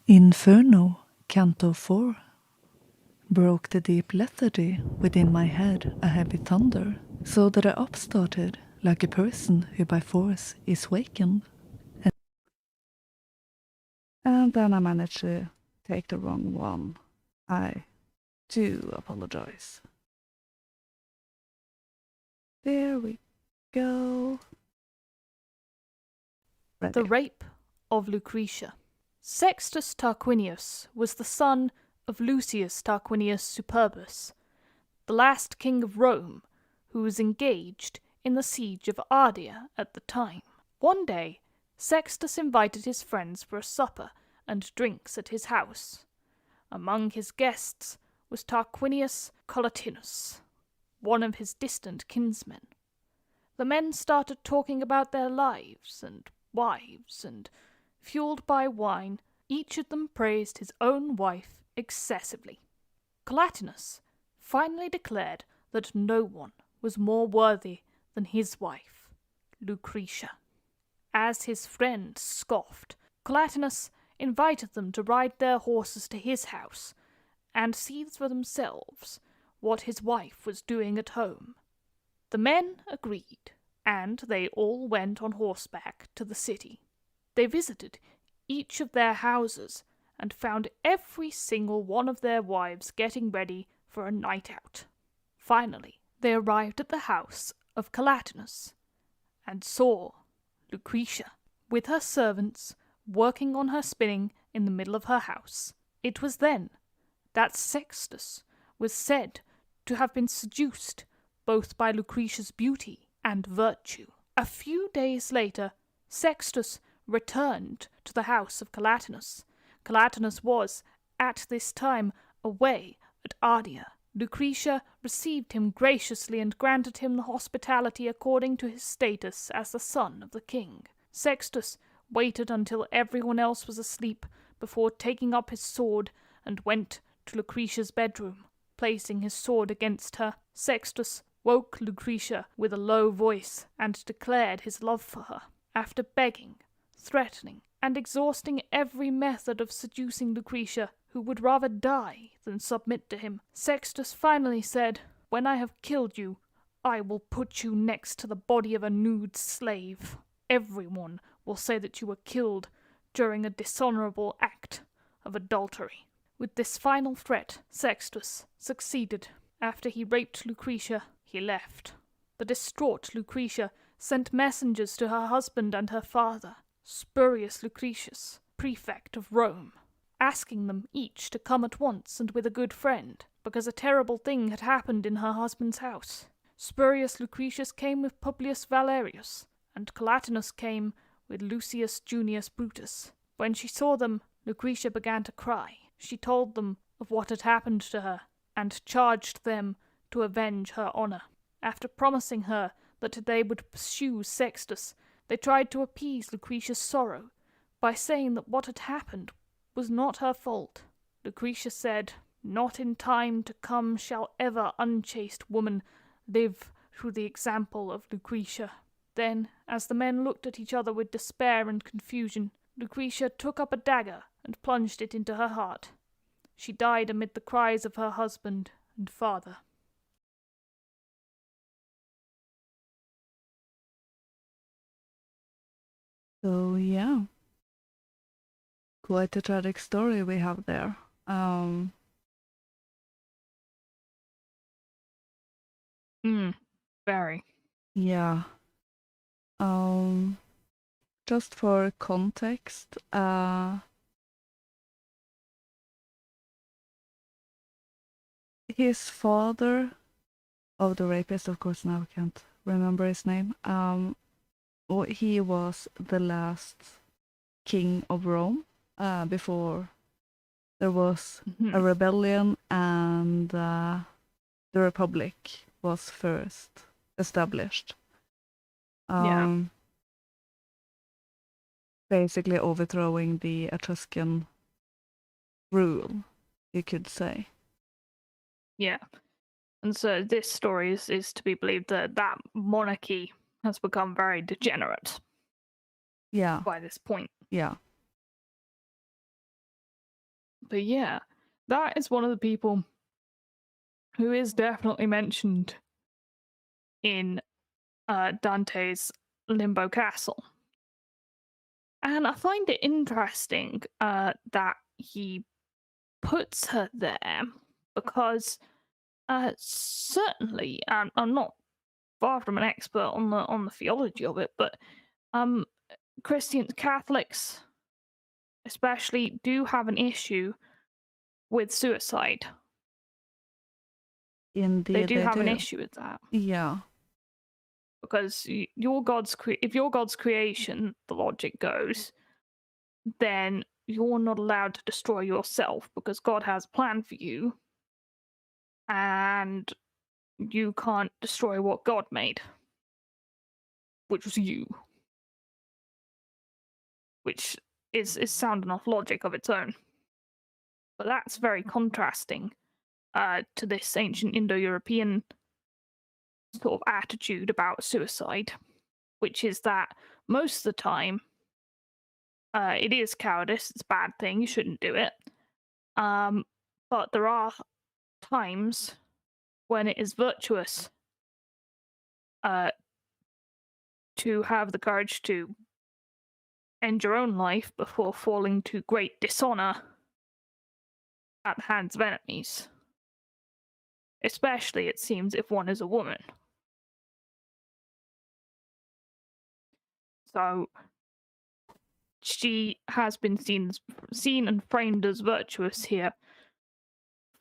Inferno, Canto 4. Broke the deep lethargy within my head a heavy thunder, so that I upstarted like a person who by force is wakened. And then I managed to take the wrong one. I do apologize. There we go. Ready. The Rape of Lucretia. Sextus Tarquinius was the son of Lucius Tarquinius Superbus, the last king of Rome, who was engaged in the siege of Ardea at the time. One day, Sextus invited his friends for a supper and drinks at his house. Among his guests was Tarquinius Collatinus, one of his distant kinsmen. The men started talking about their lives and wives, and, fueled by wine, each of them praised his own wife excessively. Collatinus finally declared that no one was more worthy than his wife, Lucretia. As his friends scoffed, Collatinus invited them to ride their horses to his house and see for themselves what his wife was doing at home. The men agreed, and they all went on horseback to the city. They visited each of their houses and found every single one of their wives getting ready for a night out. Finally, they arrived at the house of Collatinus and saw Lucretia with her servants working on her spinning in the middle of her house. It was then that Sextus was said to have been seduced both by Lucretia's beauty and virtue. A few days later, Sextus returned to the house of Collatinus. Collatinus was, at this time, away at Ardea. Lucretia received him graciously and granted him the hospitality according to his status as the son of the king. Sextus waited until everyone else was asleep before taking up his sword and went to Lucretia's bedroom. Placing his sword against her, Sextus woke Lucretia with a low voice and declared his love for her. After begging, threatening, and exhausting every method of seducing Lucretia, who would rather die than submit to him, Sextus finally said, "When I have killed you, I will put you next to the body of a nude slave. Everyone will say that you were killed during a dishonorable act of adultery." With this final threat, Sextus succeeded. After he raped Lucretia, he left. The distraught Lucretia sent messengers to her husband and her father, Spurius Lucretius, prefect of Rome, asking them each to come at once and with a good friend, because a terrible thing had happened in her husband's house. Spurius Lucretius came with Publius Valerius, and Collatinus came with Lucius Junius Brutus. When she saw them, Lucretia began to cry. She told them of what had happened to her, and charged them to avenge her honor. After promising her that they would pursue Sextus, they tried to appease Lucretia's sorrow by saying that what had happened was not her fault. Lucretia said, "Not in time to come shall ever unchaste woman live through the example of Lucretia." Then, as the men looked at each other with despair and confusion, Lucretia took up a dagger and plunged it into her heart. She died amid the cries of her husband and father. So yeah, quite a tragic story we have there. Very. Yeah. Just for context, his father of the rapist, of course now I can't remember his name, he was the last king of Rome before there was a rebellion and the Republic was first established. Yeah. Basically overthrowing the Etruscan rule, you could say. Yeah. And so this story is to be believed that that monarchy has become very degenerate Yeah, by this point. yeah. But yeah, that is one of the people who is definitely mentioned in Dante's Limbo Castle. And I find it interesting that he puts her there because certainly, I'm not far from an expert on the theology of it, but um, Christians, Catholics especially, do have an issue with suicide. They Indeed, do they have an do. issue with that Yeah, because if you're God's creation, the logic goes, then you're not allowed to destroy yourself because God has a plan for you, and you can't destroy what God made, which was you, which is sound enough logic of its own. But that's very contrasting to this ancient Indo-European sort of attitude about suicide, which is that most of the time it is cowardice, it's a bad thing, you shouldn't do it. But there are times when it is virtuous uh, to have the courage to end your own life before falling to great dishonor at the hands of enemies. Especially, it seems, if one is a woman. So she has been seen and framed as virtuous here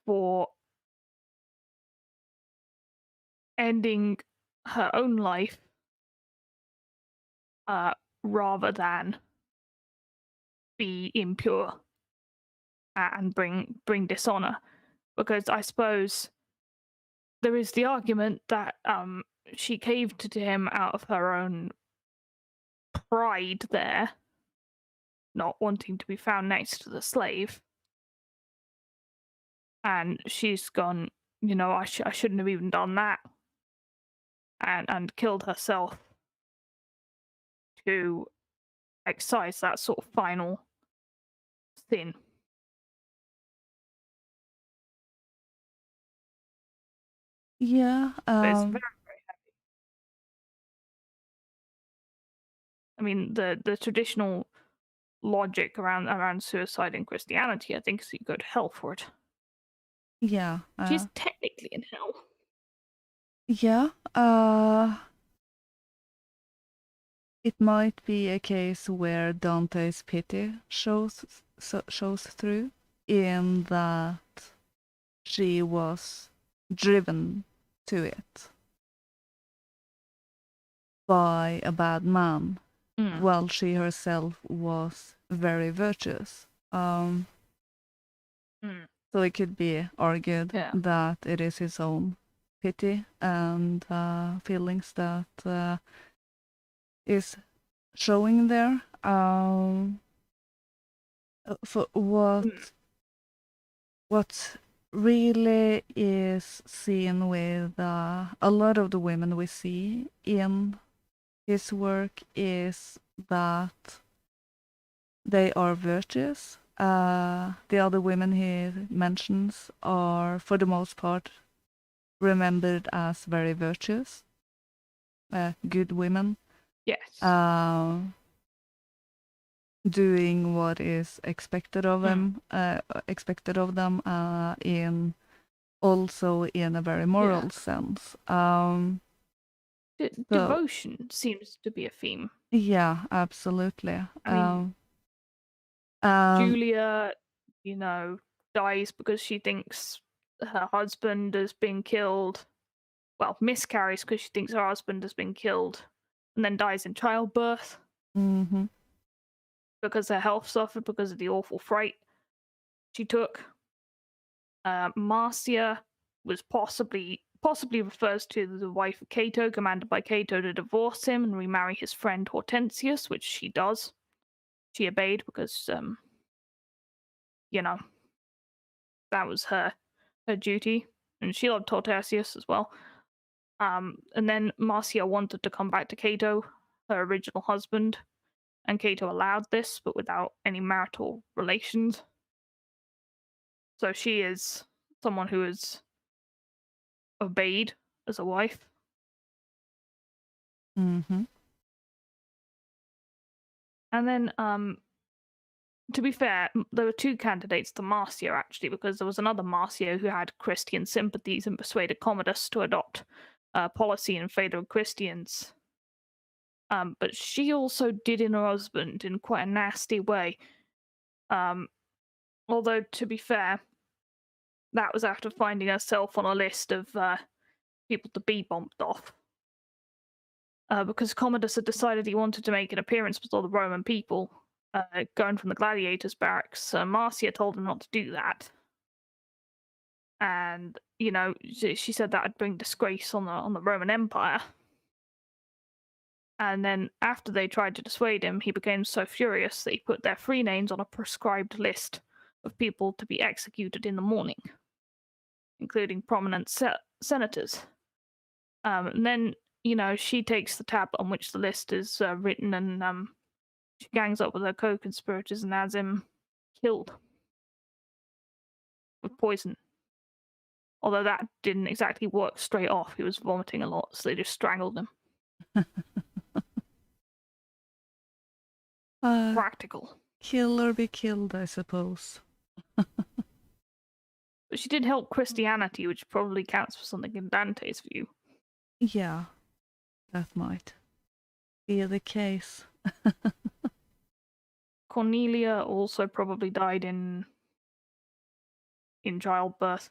for ending her own life rather than be impure and bring dishonor. Because I suppose there is the argument that she caved to him out of her own pride there, not wanting to be found next to the slave. And she's gone, I shouldn't have even done that. And killed herself to excise that sort of final sin. yeah. But it's very, very heavy. I mean, the traditional logic around suicide in Christianity, I think, is you go to hell for it. Yeah. She's technically in hell. Yeah. It might be a case where Dante's pity shows through, in that she was driven to it by a bad man, while she herself was very virtuous. So it could be argued that it is his own pity and feelings that is showing there. For what really is seen with a lot of the women we see in his work is that they are virtuous. The other women he mentions are, for the most part, remembered as very virtuous, good women. Yes. Doing what is expected of them, in also in a very moral sense. Devotion seems to be a theme. Yeah, absolutely. I mean, Julia, dies because she thinks her husband has been killed. Well, miscarries because she thinks her husband has been killed, and then dies in childbirth. Mm-hmm. Because her health suffered because of the awful fright she took. Marcia was possibly possibly refers to the wife of Cato, commanded by Cato to divorce him and remarry his friend Hortensius, which she does. She obeyed because, you know, that was her duty, and she loved Hortensius as well. And then Marcia wanted to come back to Cato, her original husband, and Cato allowed this, but without any marital relations. So she is someone who is obeyed as a wife. Mm-hmm. And then, to be fair, there were two candidates to Marcia actually, because there was another Marcia who had Christian sympathies and persuaded Commodus to adopt policy in favor of Christians. But she also did in her husband in quite a nasty way. Although, to be fair, that was after finding herself on a list of people to be bumped off. Because Commodus had decided he wanted to make an appearance with all the Roman people going from the gladiators' barracks. Marcia told him not to do that. And, she said that would bring disgrace on the Roman Empire. And then after they tried to dissuade him, he became so furious that he put their free names on a prescribed list of people to be executed in the morning, including prominent senators. And then, she takes the tablet on which the list is written, and she gangs up with her co-conspirators and has him killed with poison. Although that didn't exactly work straight off. He was vomiting a lot, so they just strangled him. Practical. Kill or be killed, I suppose. But she did help Christianity, which probably counts for something in Dante's view. Yeah, that might be the case. Cornelia also probably died in childbirth,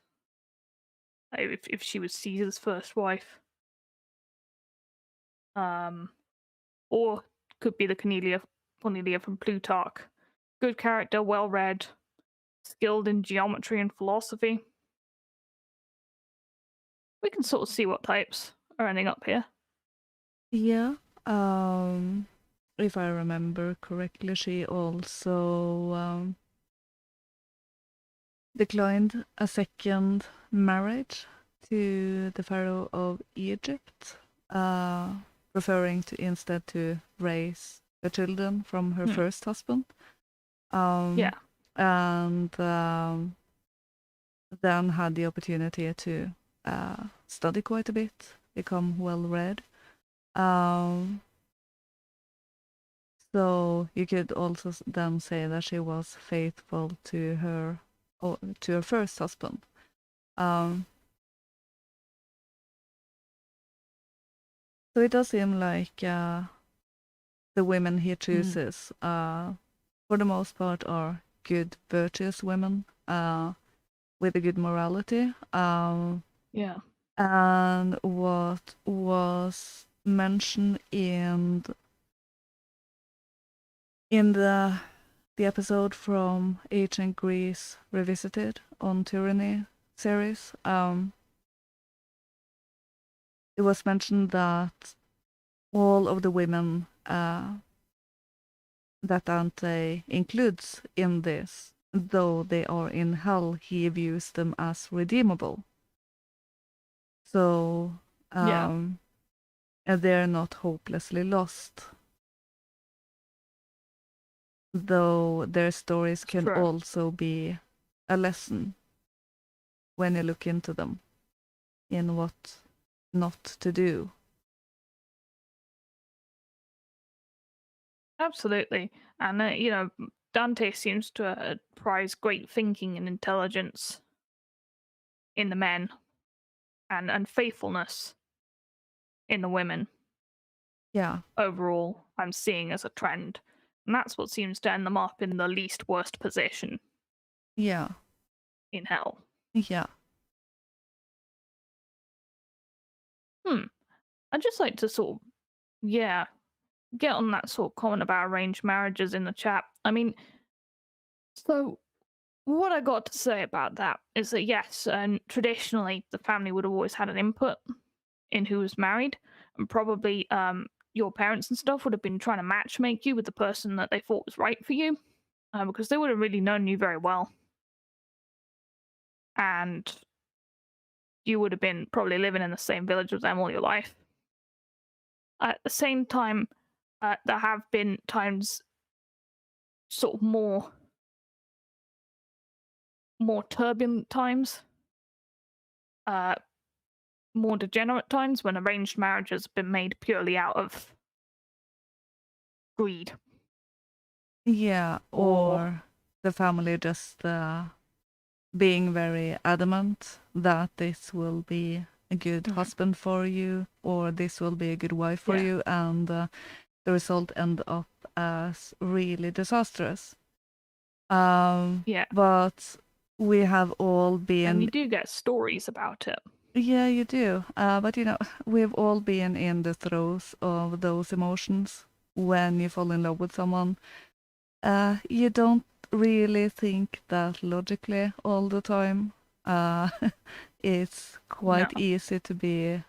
if she was Caesar's first wife. Or could be the Cornelia from Plutarch. Good character, well read, skilled in geometry and philosophy. We can sort of see what types are ending up here. Yeah. If I remember correctly, she also declined a second marriage to the Pharaoh of Egypt, preferring to instead to raise the children from her first husband. Yeah. And then had the opportunity to study quite a bit, become well read. So you could also then say that she was faithful to her first husband. So it does seem like the women he chooses, for the most part, are good, virtuous women with a good morality. Yeah. And what was mentioned in the episode from Ancient Greece Revisited on Tyranny series, it was mentioned that all of the women that Dante includes in this, though they are in hell, he views them as redeemable. So, and they're not hopelessly lost. Though their stories can also be a lesson when you look into them in what not to do. Absolutely. And, Dante seems to prize great thinking and intelligence in the men and faithfulness in the women. Yeah. Overall, I'm seeing as a trend. And that's what seems to end them up in the least worst position. Yeah. In hell. Yeah. I'd just like to sort of, get on that sort of comment about arranged marriages in the chat. I mean, so What I got to say about that is that yes, and traditionally the family would have always had an input in who was married, and probably your parents and stuff would have been trying to matchmake you with the person that they thought was right for you, because they would have really known you very well, and you would have been probably living in the same village as them all your life. At the same time, there have been times, sort of more turbulent times, uh, more degenerate times when arranged marriages have been made purely out of greed Yeah, or or the family just being very adamant that this will be a good Mhm. husband for you or this will be a good wife for Yeah, you, and the result end up as really disastrous. yeah, But we have all and you been, do get stories about it. yeah, you do. But we've all been in the throes of those emotions when you fall in love with someone. You don't really think that logically all the time. Uh, it's No. quite easy to be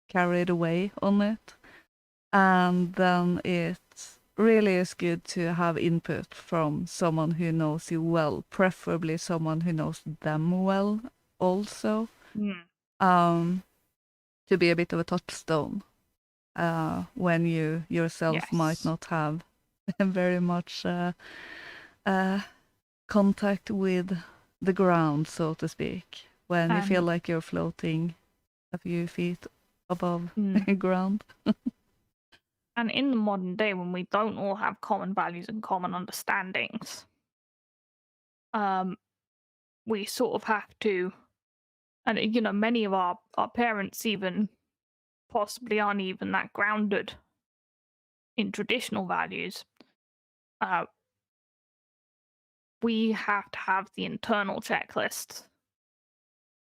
carried away on it. And then it really is good to have input from someone who knows you well, preferably someone who knows them well also, Mm. um, to be a bit of a touchstone when you yourself might Yes. not have very much uh, contact with the ground, so to speak, when you feel And like you're floating a few feet above mm, ground. and in the modern day when we don't all have common values and common understandings, um, we sort of have to, and many of our parents even possibly aren't even that grounded in traditional values. Uh, we have to have the internal checklist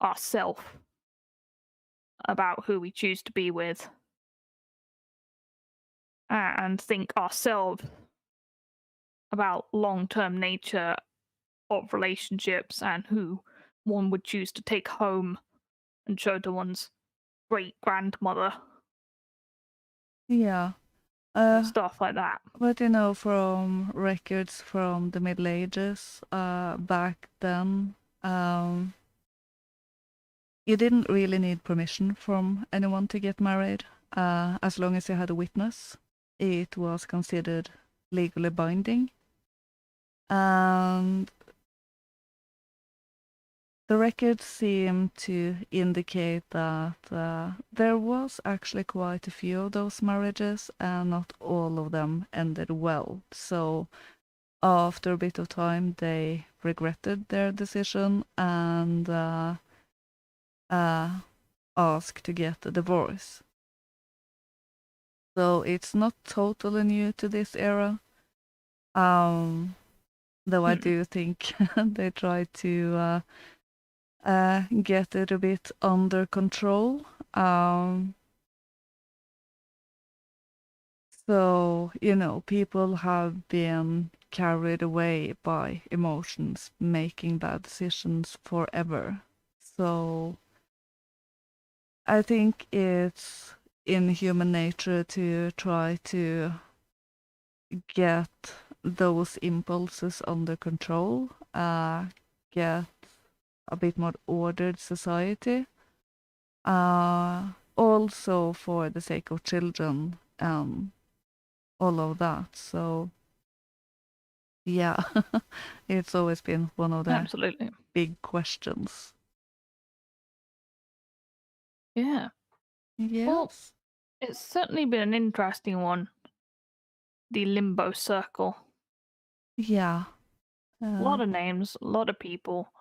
ourselves about who we choose to be with and think ourselves about long-term nature of relationships and who one would choose to take home and show to one's great grandmother Yeah. and Uh, stuff like that. but from records from the Middle Ages, back then, um, you didn't really need permission from anyone to get married. As long as you had a witness, it was considered legally binding. And the records seem to indicate that there was actually quite a few of those marriages, and not all of them ended well. So after a bit of time, they regretted their decision and asked to get a divorce. So it's not totally new to this era. Though I Hmm. do think they try to get it a bit under control. So, people have been carried away by emotions, making bad decisions forever. So, I think it's in human nature to try to get those impulses under control, get a bit more ordered society, also for the sake of children and all of that. So, yeah, it's always been one of the Absolutely. big questions. Yeah. Well, Yes. it's certainly been an interesting one, the Limbo Circle. Yeah. A lot of names, a lot of people.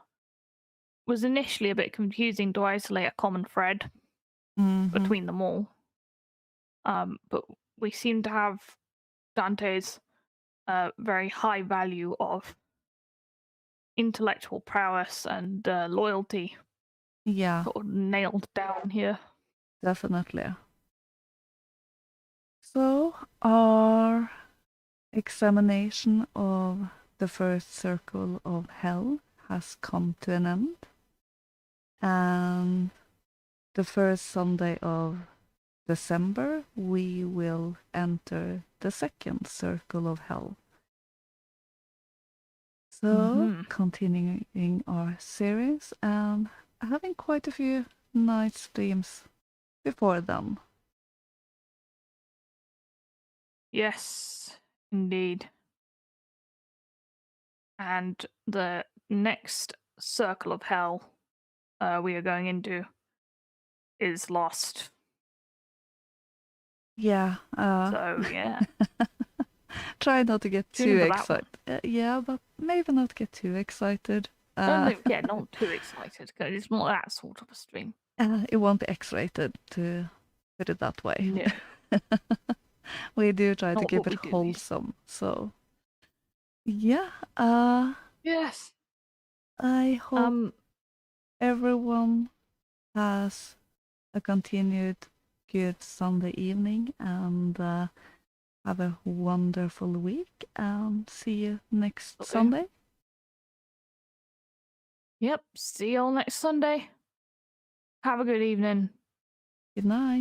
Was initially a bit confusing to isolate a common thread Mm-hmm. between them all. But we seem to have Dante's very high value of intellectual prowess and loyalty Yeah, sort of nailed down here. definitely. So, our examination of the first circle of hell has come to an end. And the first Sunday of December, we will enter the second circle of hell. So, continuing our series and having quite a few night streams before then. Yes, indeed. And the next circle of hell we are going into is Lost. Yeah. So, yeah. Try not to get Tune in too for that one. excited. Yeah, but maybe not get too excited. No, yeah, not too excited, because it's not that sort of a stream. It won't be X-rated, to put it that way. No. We do try to Not keep what it we do. wholesome, so yeah. Yes. I hope everyone has a continued good Sunday evening and have a wonderful week, and see you next Sunday. Yep, see you all next Sunday. Have a good evening. Good night.